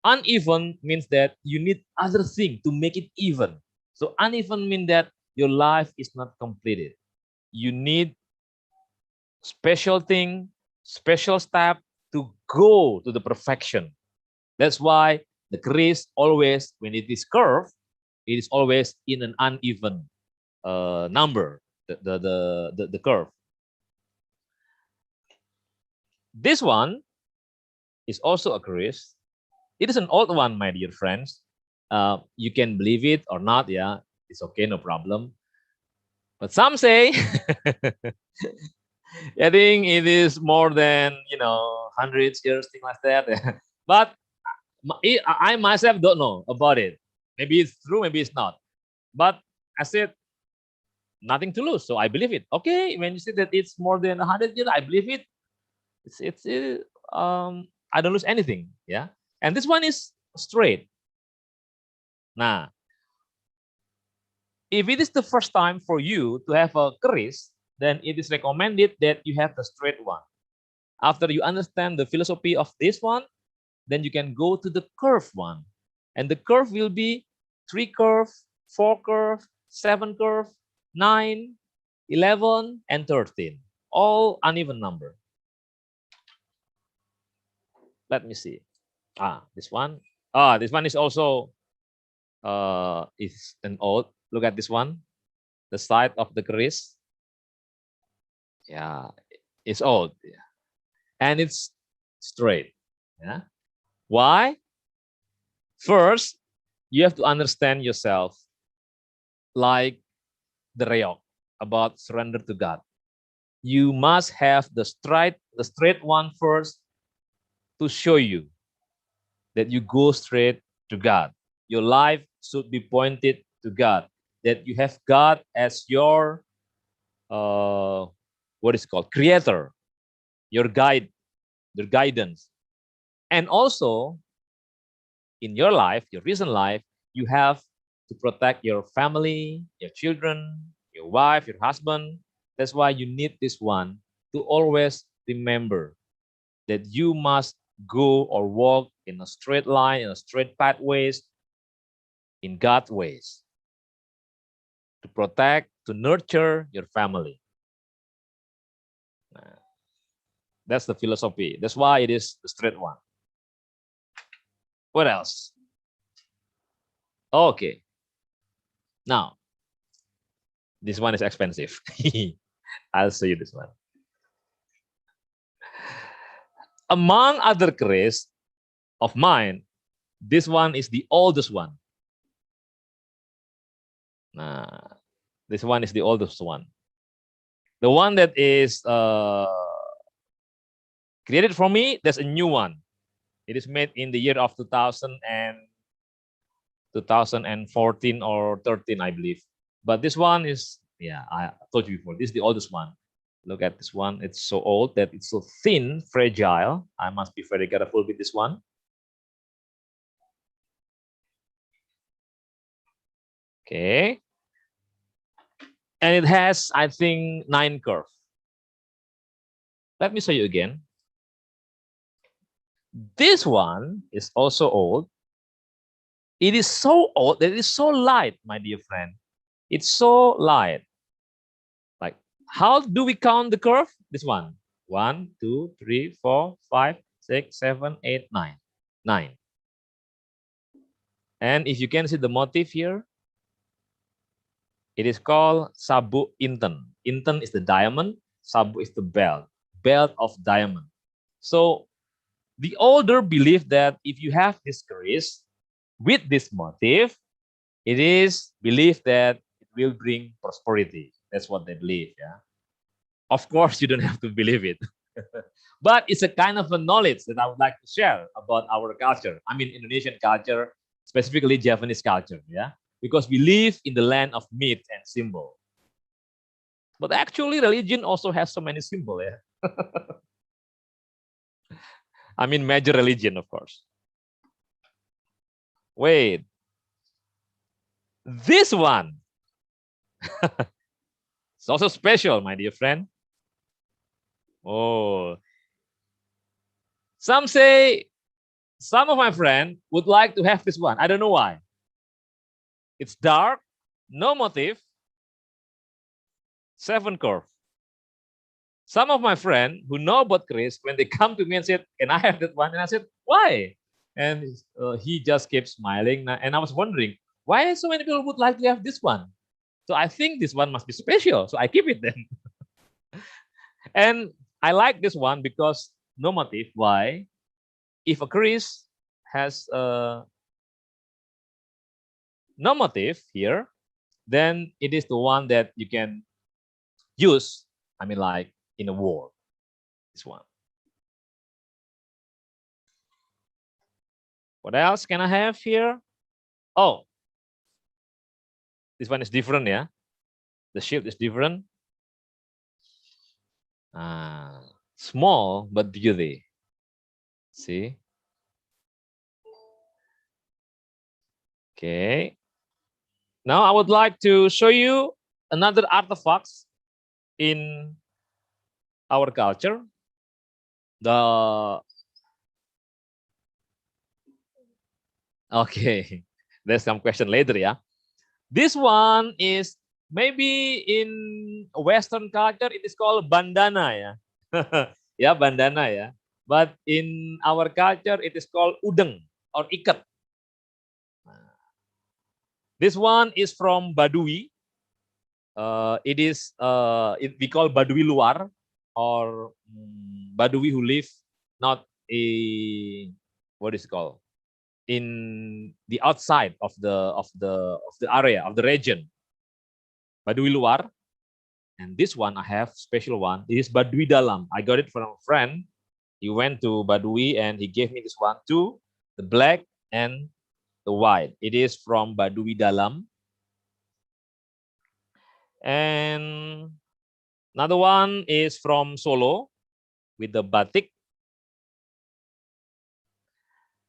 Uneven means that you need other thing to make it even. So uneven means that your life is not completed. You need special thing, special step to go to the perfection. That's why the crease always, when it is curved, it is always in an uneven number, the curve. This one is also a crease. It is an old one, my dear friends. You can believe it or not, yeah, it's okay, no problem. But some say, I think it is more than hundreds years, thing like that. But I myself don't know about it. Maybe it's true, maybe it's not. But I said nothing to lose, so I believe it. Okay, when you say that it's more than 100 years, I believe it. I don't lose anything, yeah. And this one is straight. Nah, if it is the first time for you to have a keris, then it is recommended that you have the straight one. After you understand the philosophy of this one, then you can go to the curve one. And the curve will be 3 curve, 4 curve, 7 curve, 9, 11, and 13. All uneven number. Let me see. This one. This one is also is an old. Look at this one. The side of the keris. Yeah, it's old. And it's straight. Yeah. Why? First, you have to understand yourself like the reok about surrender to God. You must have the straight one first to show you that you go straight to God. Your life should be pointed to God. That you have God as your what is called creator, your guide, your guidance, and also in your life, your recent life, you have to protect your family, your children, your wife, your husband. That's why you need this one to always remember that you must go or walk in a straight line, in a straight pathways, in God's ways, to protect, to nurture your family. That's the philosophy. That's why it is the straight one. What else? Okay. Now, this one is expensive. I'll show you this one. Among other keris of mine, this one is the oldest one. This one is the oldest one. The one that is created for me, there's a new one. It is made in the year of 2014 or 13, I believe. But this one is, yeah, I told you before, this is the oldest one. Look at this one. It's so old that it's so thin, fragile. I must be very careful with this one. Okay. And it has, I think, 9 curve. Let me show you again. This one is also old. It is so old that it is so light, my dear friend. It's so light. Like, how do we count the curve? This one. 1, 2, 3, 4, 5, 6, 7, 8, 9. 9. And if you can see the motif here, it is called sabuk inten. Inten is the diamond, sabuk is the belt of diamond. So the older believe that if you have this keris with this motif, it is believed that it will bring prosperity. That's what they believe. Yeah. Of course, you don't have to believe it, but it's a kind of a knowledge that I would like to share about our culture. I mean, Indonesian culture, specifically Japanese culture. Yeah, because we live in the land of myth and symbol. But actually, religion also has so many symbols. Yeah. I mean, major religion, of course. Wait, this one. It's also special, my dear friend. Oh, some say, some of my friends would like to have this one. I don't know why. It's dark, no motif, 7 curve. Some of my friends who know about keris, when they come to me and said, "Can I have that one?" And I said, "Why?" And he just kept smiling. And I was wondering, why so many people would like to have this one? So I think this one must be special. So I keep it then. And I like this one because no motif. Why? If a keris has normative here, then it is the one that you can use, I mean, like in a war. This one. What else can I have here? Oh, this one is different, yeah. The shape is different. Small but beauty. See? Okay. Now I would like to show you another artifacts in our culture. The okay, there's some question later, yeah. This one is maybe in Western culture it is called bandana, yeah. Yeah, bandana, yeah. But in our culture it is called udeng or ikat. This one is from Badui. We call Badui luar or Badui who live not a what is it called in the outside of the area of the region. Badui luar, and this one I have special one. This is Badui dalam. I got it from a friend. He went to Badui and he gave me this one too, the black and the white. It is from Badui dalam. And another one is from Solo with the batik.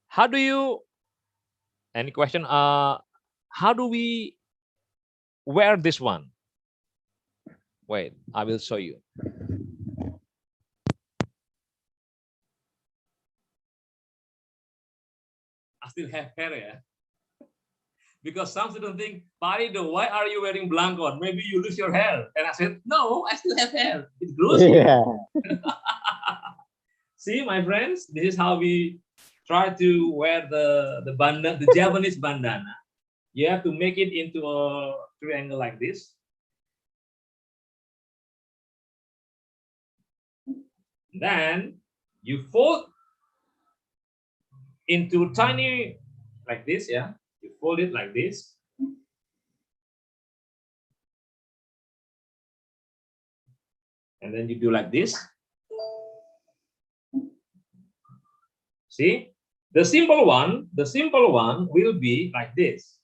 How do you, any question? How do we wear this one? Wait, I will show you. I still have hair, yeah. Because some students think, Parido, why are you wearing blanket? Maybe you lose your hair. And I said, no, I still have hair. It grows. Yeah. See, my friends, this is how we try to wear the bandana, the Japanese bandana. You have to make it into a triangle like this. Then you fold into tiny like this, yeah. You fold it like this. And then you do like this. See, the simple one will be like this.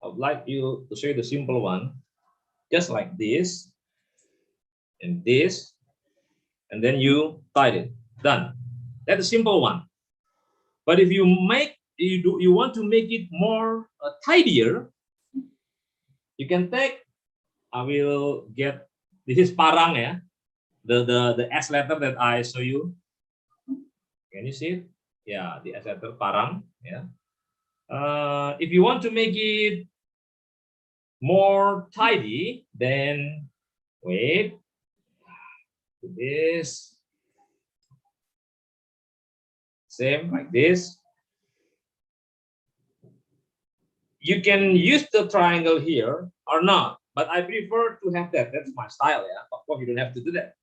I would like you to show you the simple one, just like this, and this, and then you tie it. Done. That's a simple one. But if you want to make it more tidier, you can take. I will get. This is parang, yeah. The S letter that I show you. Can you see it? Yeah, the S letter parang. Yeah. If you want to make it more tidy, then wait. This same like this. You can use the triangle here or not, but I prefer to have that. That's my style. Yeah, of course you don't have to do that.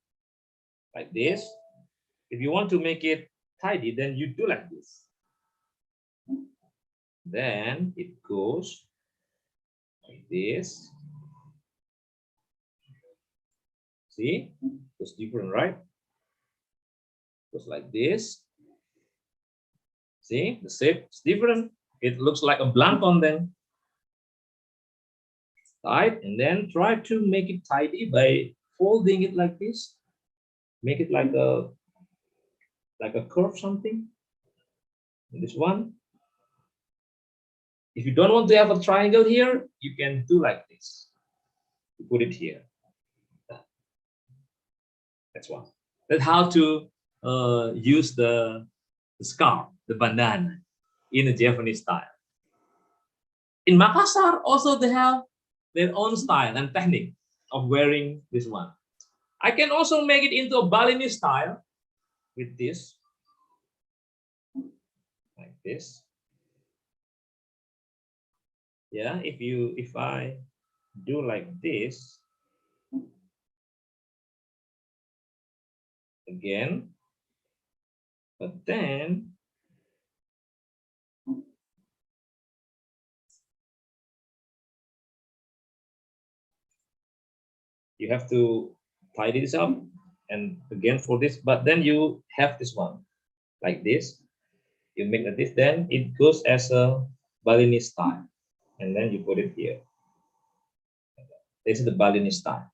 Like this. If you want to make it tidy, then you do like this. Then it goes like this. See, it's different, right? Goes like this. See, the shape is different. It looks like a blanket then. Right, and then try to make it tidy by folding it like this. Make it like a curve something. This one. If you don't want to have a triangle here, you can do like this. You put it here. That's one. That's how to use the scarf, the bandana, in a Japanese style. In Makassar, also they have their own style and technique of wearing this one. I can also make it into a Balinese style with this, like this. Yeah, if I do like this again, but then You have to tie this up and again for this, but then you have this one like this. You make this, then it goes as a Balinese style, and then you put it here. This is the Balinese style.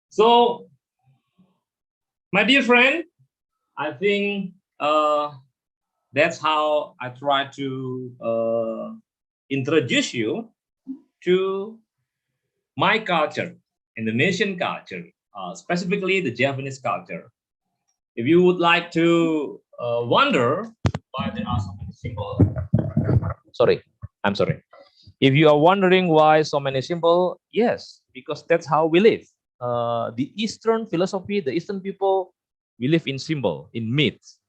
So, my dear friend, I think that's how I try to introduce you to my culture, Indonesian culture, specifically the Japanese culture. If you would like to wonder why there are so many symbols, sorry, I'm sorry. If you are wondering why so many symbols, yes, because that's how we live. The Eastern philosophy, the Eastern people, we live in symbol, in myths.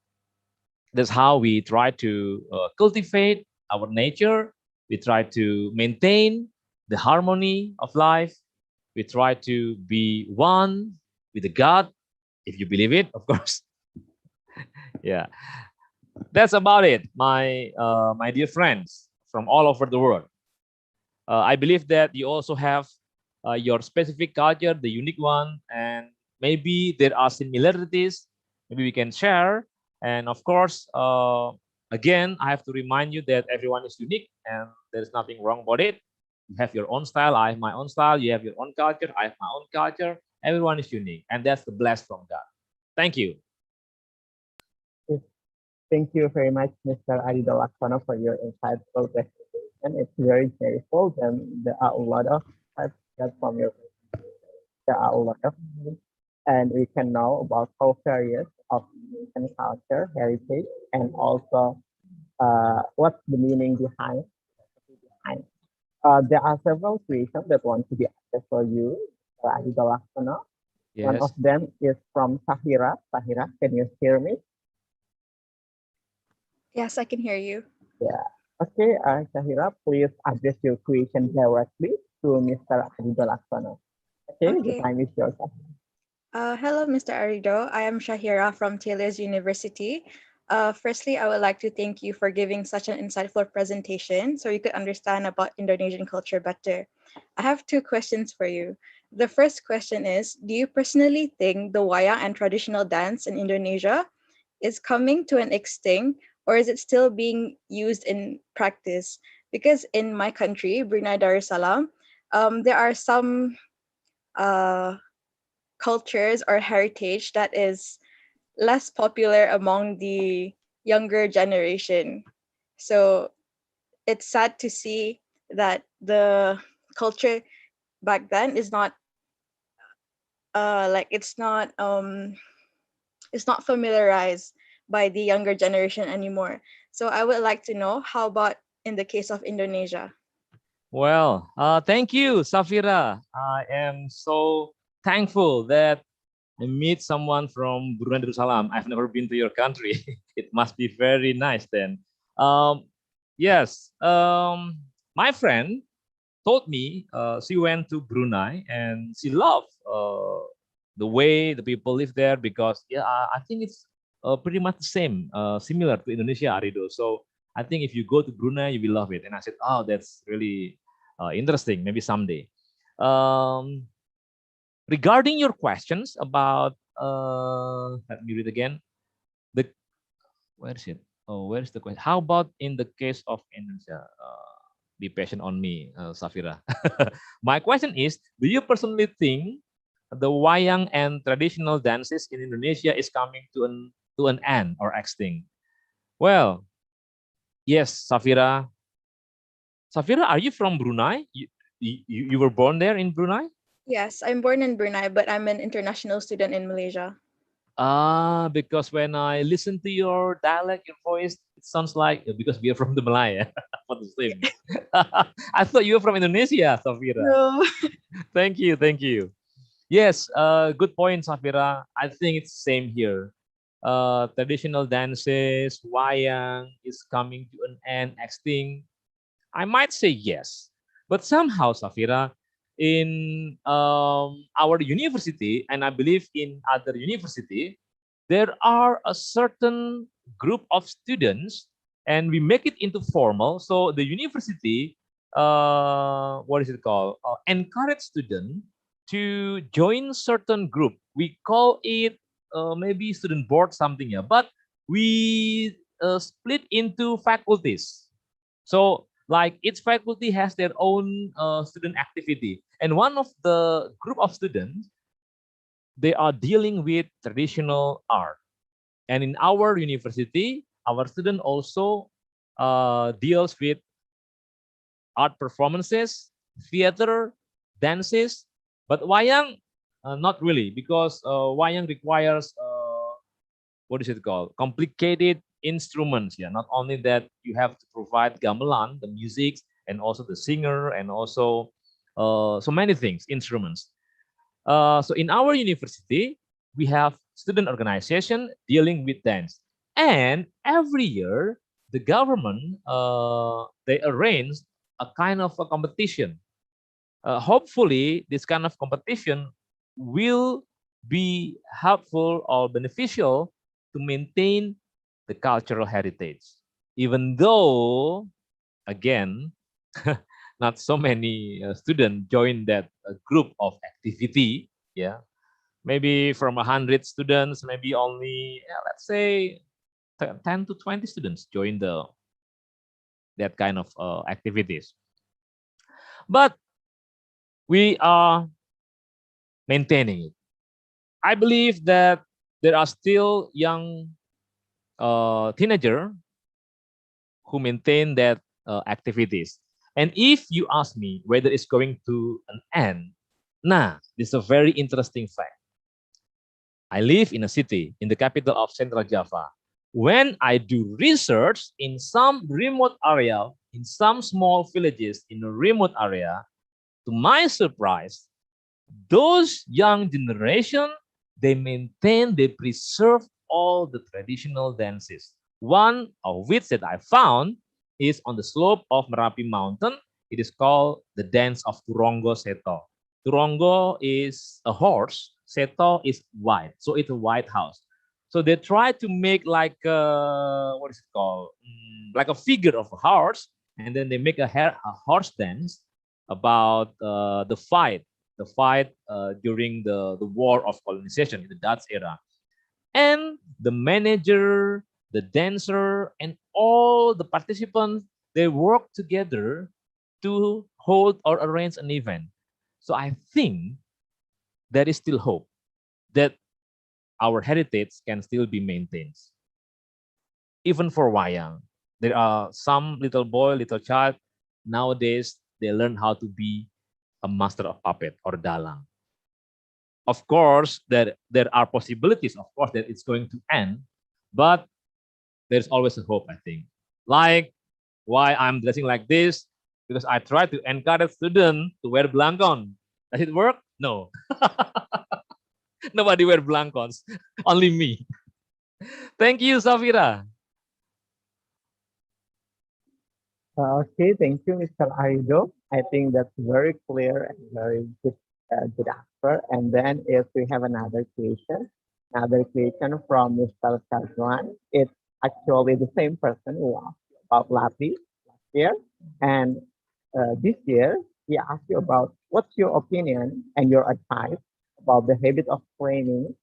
That's how we try to cultivate our nature. We try to maintain the harmony of life. We try to be one with the God, if you believe it, of course. Yeah, that's about it, my dear friends from all over the world. I believe that you also have your specific culture, the unique one, and maybe there are similarities. Maybe we can share. And of course, again, I have to remind you that everyone is unique and there's nothing wrong about it. You have your own style. I have my own style. You have your own culture. I have my own culture. Everyone is unique, and that's the blessed from God. Thank you. Yes, thank you very much, Mr. Arido Laksono, for your insightful presentation. It's very cheerful, and there are a lot of insights that from your presentation. There are a lot of things, and we can know about how various of Indonesian culture, heritage, and also what's the meaning behind. There are several questions that want to be asked for you, Mr. Arido Laksono. One of Yes. them is from Sahira. Sahira, can you hear me? Yes, I can hear you. Yeah. Okay, Shahira, please address your question directly to Mr. Adidol Laksono. Okay, the Okay. time is yours. Hello, Mr. Arido. I am Shahira from Taylor's University. Firstly, I would like to thank you for giving such an insightful presentation so you could understand about Indonesian culture better. I have two questions for you. The first question is, do you personally think the wayang and traditional dance in Indonesia is coming to an extinct, or is it still being used in practice? Because in my country, Brunei Darussalam, there are some uh, cultures or heritage that is less popular among the younger generation. So it's sad to see that the culture back then is not like it's not familiarized by the younger generation anymore. So I would like to know, how about in the case of Indonesia? Well, thank you, Safira. I am so thankful that I meet someone from Brunei Darussalam. I've never been to your country. It must be very nice then. Um, yes, my friend told me she went to Brunei and she loved the way the people live there because yeah, I think it's pretty much the same, similar to Indonesia, Arido. So I think if you go to Brunei, you will love it. And I said, oh, that's really interesting. Maybe someday. Um, Regarding your questions about, let me read again. The Where is it? Oh, where is the question? How about in the case of Indonesia? Be patient on me, Safira. My question is, do you personally think the wayang and traditional dances in Indonesia is coming to an end or extinct? Well, yes, Safira. Safira, are you from Brunei? You were born there in Brunei? Yes, I'm born in Brunei, but I'm an international student in Malaysia. Ah, because when I listen to your dialect, your voice, it sounds like because we are from the Malaya for the same. I thought you were from Indonesia, Safira. No. Thank you, thank you. Yes, good point, Safira. I think it's the same here. Traditional dances, wayang is coming to an end, extinct. I might say yes, but somehow, Safira, in our university, and I believe in other university, there are a certain group of students, and we make it into formal. So the university, what is it called? Encourage students to join certain group. We call it maybe student board something, yeah. But we split into faculties. So like each faculty has their own student activity, and one of the group of students, they are dealing with traditional art. And in our university, our student also deals with art performances, theater, dances. But wayang, not really, because wayang requires what is it called? Complicated instruments. Yeah, not only that, you have to provide gamelan, the music, and also the singer, and also so many things, instruments. So in our university, we have student organization dealing with dance, and every year the government they arrange a kind of a competition. Hopefully, this kind of competition will be helpful or beneficial to maintain the cultural heritage. Even though, again, not so many students join that group of activity. Yeah, maybe from 100 students, maybe only let's say 10 to 20 students join the that kind of activities. But we are maintaining it. I believe that there are still young teenager who maintain that activities. And if you ask me whether it's going to an end, nah, this is a very interesting fact. I live in a city in the capital of Central Java. When I do research in some remote area, in some small villages in a remote area, to my surprise, those young generation, they maintain, they preserve all the traditional dances. One of which that I found is on the slope of Merapi Mountain. It is called the dance of Turongo Seto. Turongo is a horse, Seto is white, so it's a white house. So they try to make like what is it called, like a figure of a horse, and then they make a horse dance about the fight during the war of colonization in the Dutch era. And the manager, the dancer, and all the participants, they work together to hold or arrange an event. So I think there is still hope that our heritage can still be maintained. Even for wayang, there are some little boy, little child, nowadays they learn how to be a master of puppet or dalang. Of course, there are possibilities, of course, that it's going to end, but there's always a hope, I think. Like why I'm dressing like this, because I try to encourage students to wear blankon. Does it work? No. Nobody wear blankons, only me. Thank you, Safira. Okay, thank you, Mr. Arido. I think that's very clear and very good answer. And then if we have another question from Mr. Sajwan, it's actually the same person who asked about Lapi last year. And this year, he asked you about what's your opinion and your advice about the habit of claiming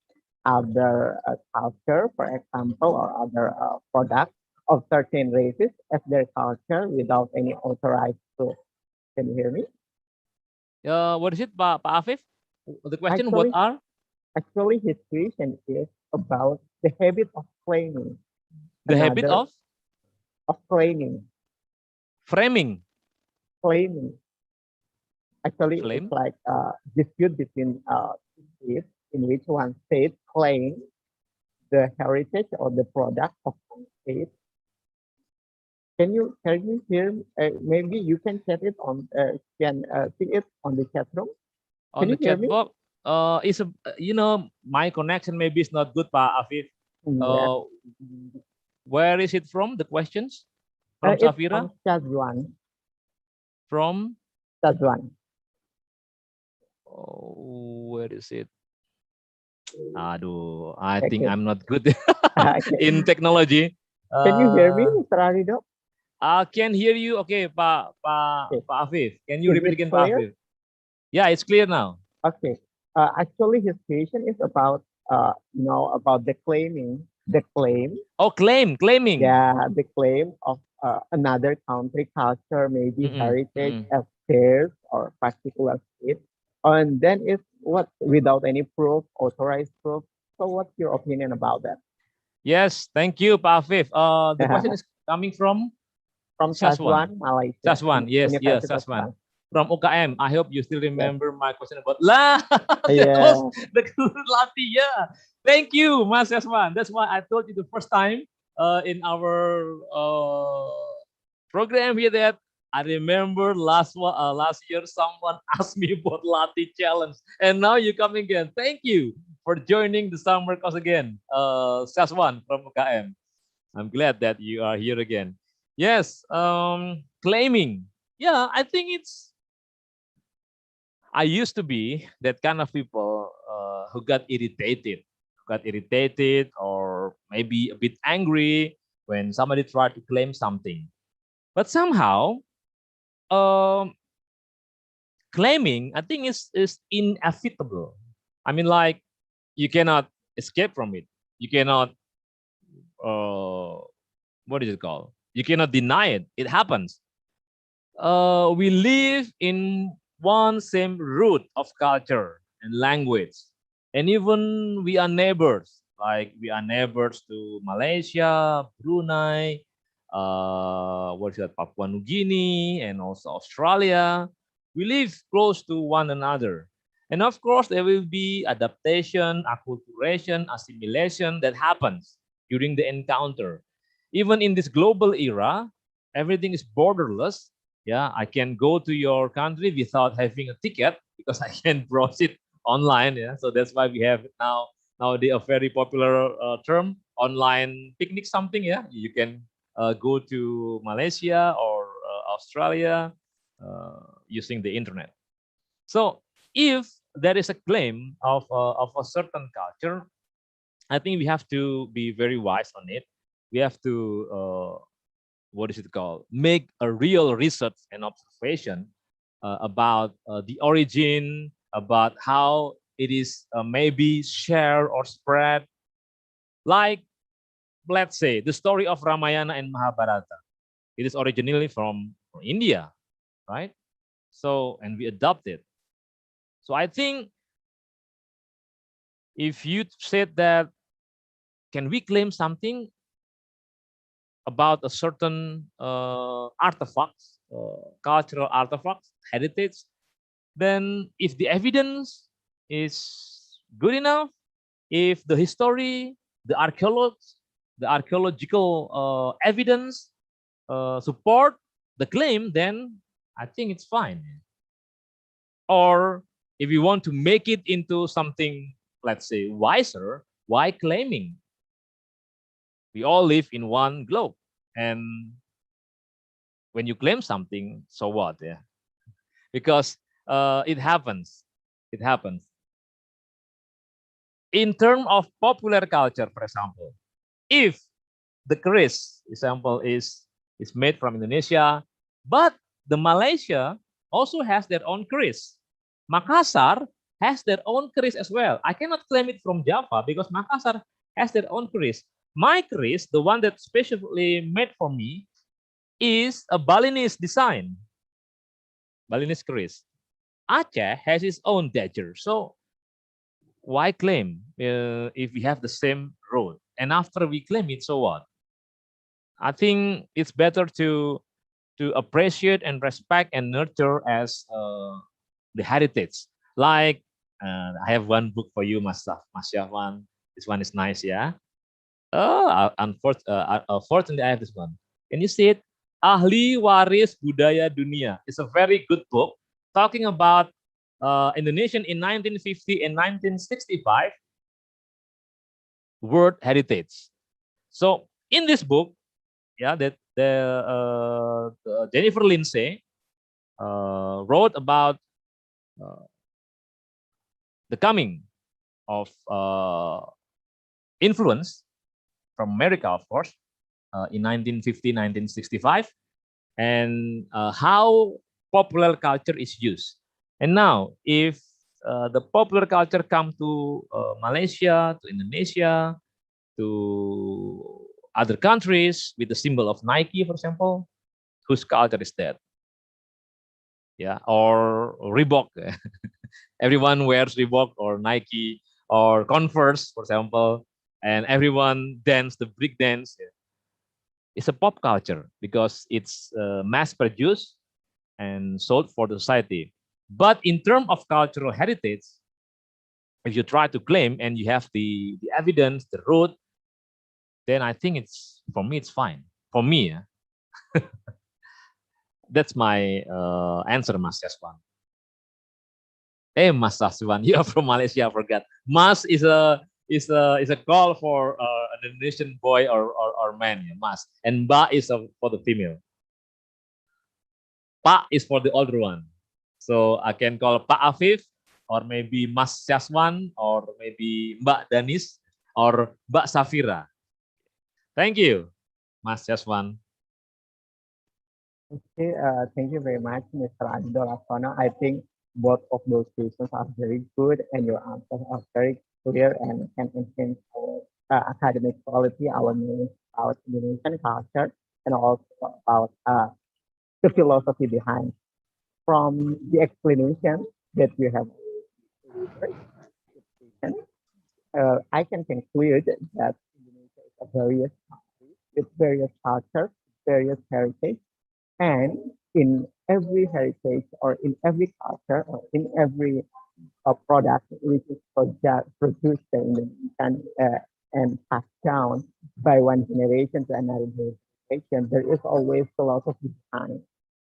other culture, for example, or other products of certain races as their culture without any authorized proof. Can you hear me? What is it, Pak Afif? The question, what Actually, are actually, his question is about the habit of claiming the habit another of of claiming framing? claiming. Actually, it's Flame? like a dispute between states in which one state claims the heritage or the product of one state. Can you hear? Maybe you can chat it on. Can see it on the chat room. On Can the you hear chat me? box. Is a my connection maybe is not good, Pak Afif. Yeah. Uh, where is it from? The questions from It's Safira? from Shazwan. From Shazwan. where is it? Aduh, I think Okay. I'm not good Okay. in technology. Can you hear me, Uh, Mr. Arido? I can hear you. Okay, Pak Okay. Afif. Can you Is repeat it again, Pak clear? Afif? Yeah, it's clear now. Okay. Actually, his question is about, about the claim, Oh, claiming. yeah, the claim of another country culture, maybe Mm-mm, heritage mm-mm. as theirs or particular state. And then it's what without any proof, authorized proof. So what's your opinion about that? Yes, thank you, Pak Afif. The question is coming from From Saswan. Saswan, Malaysia, Saswan, yes, yes, University of Saswan. Malaysia. From UKM. I hope you still Yes. remember my question about lah. That was Yeah. the Lati. Yeah. Thank you, Mas Saswan. That's why I told you the first time in our program here that I remember last year someone asked me about Lati challenge, and now you come again. Thank you for joining the summer course again, Saswan from UKM. I'm glad that you are here again. Yes, claiming. Yeah, I think it's. I used to be that kind of people who got irritated, or maybe a bit angry when somebody tried to claim something. But somehow, um, claiming, I think is inevitable. I mean, like you cannot escape from it. You cannot. What is it called? You cannot deny it. It happens. We live in one same root of culture and language, and even we are neighbors. Like we are neighbors to Malaysia, Brunei, what is that, Papua New Guinea, and also Australia. We live close to one another, and of course there will be adaptation, acculturation, assimilation that happens during the encounter. Even in this global era, everything is borderless. Yeah, I can go to your country without having a ticket because I can browse it online. Yeah, so that's why we have nowadays a very popular term, online picnic something. Yeah, you can go to Malaysia or Australia using the internet. So if there is a claim of a certain culture, I think we have to be very wise on it. We have to what is it called? Make a real research and observation about the origin, about how it is maybe shared or spread. Like, let's say, the story of Ramayana and Mahabharata. It is originally from India, right? So, and we adopt it. So I think if you said that, can we claim something about a certain artifacts, cultural artifacts, heritage, then if the evidence is good enough, if the history, the the archaeological evidence support the claim, then I think it's fine. Or if you want to make it into something, let's say, wiser, why claiming? We all live in one globe, and when you claim something, so what? Yeah, because it happens. It happens. In terms of popular culture, for example, if the keris example is made from Indonesia, but the Malaysia also has their own keris. Makassar has their own keris as well. I cannot claim it from Java because Makassar has their own keris. My keris, the one that specifically made for me, is a Balinese design, Balinese keris. Aceh has its own dagger. So why claim if we have the same road? And after we claim it, so what? I think it's better to appreciate and respect and nurture as the heritage. Like I have one book for you, Mas Syahwan. This one is nice, yeah. Oh, unfortunately, I have this one. Can you see it? Ahli Waris Budaya Dunia. It's a very good book talking about Indonesian in 1950 and 1965 World Heritage. So in this book, yeah, that the Jennifer Lindsay wrote about uh, the coming of influence from America, of course, in 1950, 1965, and how popular culture is used. And now, if the popular culture come to Malaysia, to Indonesia, to other countries with the symbol of Nike, for example, whose culture is that? Yeah, or Reebok. Everyone wears Reebok or Nike or Converse, for example, and everyone dance the break dance. It's a pop culture because it's mass produced and sold for the society. But in terms of cultural heritage, if you try to claim and you have the evidence, the root, then I think it's, for me, it's fine. For me, yeah. That's my answer, Mas Yaswan. Mas Yaswan, you are from Malaysia. I forgot. Mas is a call for an Indonesian boy or man, yeah, Mas. And Ba is for the female. Pak is for the older one. So I can call Pak Afif or maybe Mas Yaswan or maybe Mbak Danis or Mbak Safira. Thank you, Mas Yaswan. Okay, thank you very much, Mr. Adil Laksana. I think both of those questions are very good and your answers are very clear and can enhance our academic quality, our knowledge about Indonesian culture, and also about the philosophy behind. From the explanation that you have delivered, I can conclude that Indonesia is a various country with various cultures, various heritage, and in every heritage or in every culture or in every product which is produced in Indonesian and passed down by one generation to another generation, there is always philosophy behind.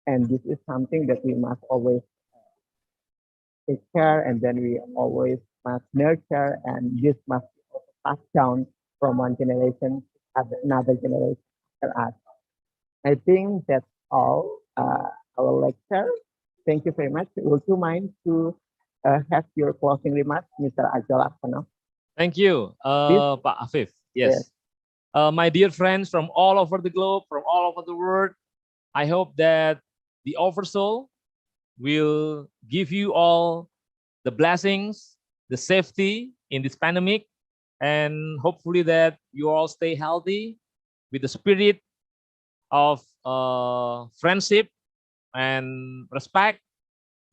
And this is something that we must always take care, and then we always must nurture, and this must be also passed down from one generation to another generation after us. I think that's all our lecture. Thank you very much. Would you mind to have your closing remarks, Mr. Ajal Aksono? Thank you, Please. Pak Afif. Yes. Yes. My dear friends from all over the globe, from all over the world, I hope that the Oversoul will give you all the blessings, the safety in this pandemic, and hopefully that you all stay healthy with the spirit of friendship and respect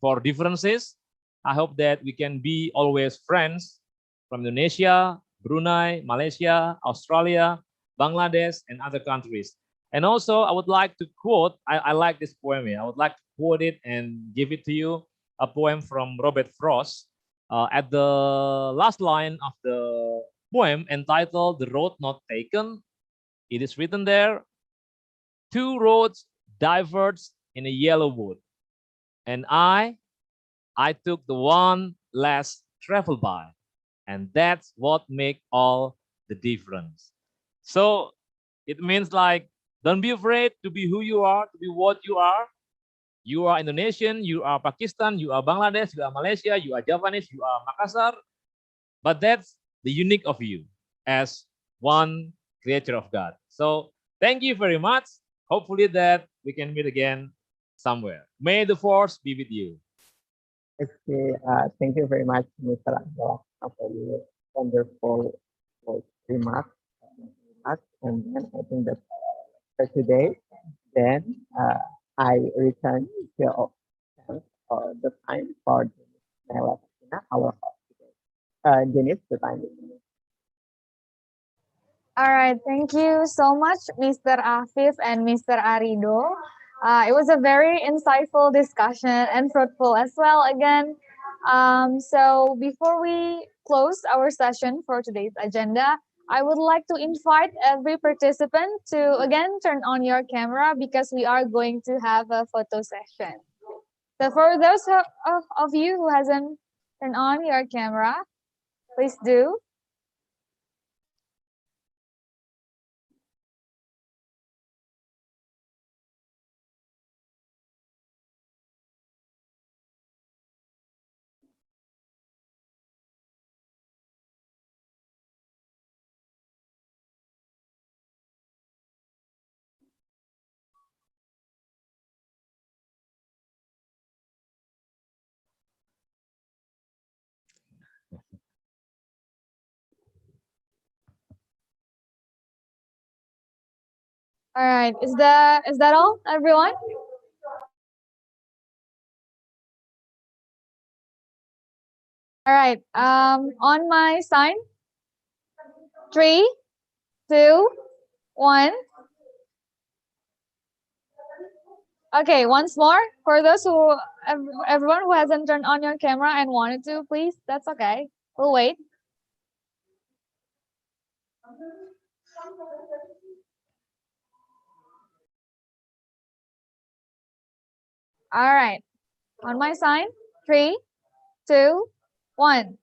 for differences. I hope that we can be always friends from Indonesia, Brunei, Malaysia, Australia, Bangladesh, and other countries. And also, I would like to quote, I like this poem here. I would like to quote it and give it to you, a poem from Robert Frost. At the last line of the poem entitled The Road Not Taken, it is written there, two roads diverged in a yellow wood, and I took the one less traveled by, and that's what make all the difference. So it means like, don't be afraid to be who you are, to be what you are. You are Indonesian, you are Pakistan, you are Bangladesh, you are Malaysia, you are Javanese, you are Makassar, but that's the unique of you as one creature of God. So thank you very much. Hopefully that we can meet again somewhere. May the force be with you. Okay. Thank you very much, Mr. Ajal, for your wonderful remarks. And then I think that's for today. Then I return to the time for our Dennis, the time. All right, thank you so much, Mr. Afif and Mr. Arido. It was a very insightful discussion and fruitful as well again. So before we close our session for today's agenda, I would like to invite every participant to again turn on your camera because we are going to have a photo session. So for those of you who hasn't turned on your camera, please do. All right. Is that all, everyone? All right. On my sign, 3, 2, 1. Okay, once more for those who everyone who hasn't turned on your camera and wanted to, please. That's okay. We'll wait. All right. On my sign, 3, 2, 1.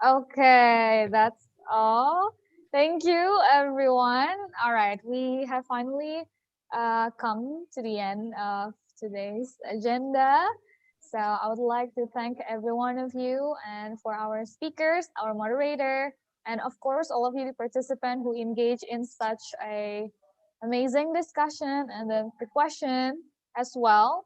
Okay, that's all. Thank you, everyone. All right, we have finally come to the end of today's agenda. So I would like to thank every one of you and for our speakers, our moderator, and of course, all of you, the participants who engage in such a amazing discussion and then the question as well.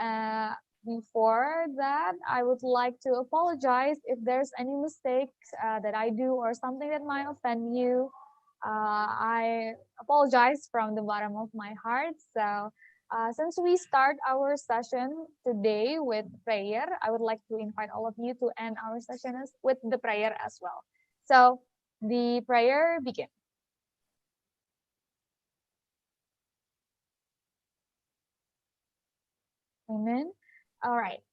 Uh, Before that, I would like to apologize if there's any mistakes that I do or something that might offend you. I apologize from the bottom of my heart. So, since we start our session today with prayer, I would like to invite all of you to end our session with the prayer as well. So, the prayer begins. Amen. All right.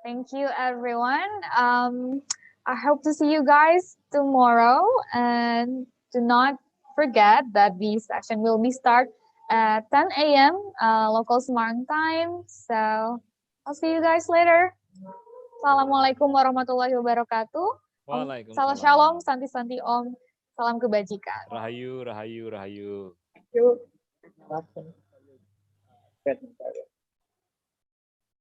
Thank you, everyone. I hope to see you guys tomorrow. And do not forget that the session will be start at 10 a.m. Local Semarang time. So I'll see you guys later. Assalamualaikum warahmatullahi wabarakatuh. Salam shalom, Waalaikumsalam. santi-santi om, salam kebajikan. Rahayu, rahayu, rahayu. Thank you. Awesome. Good.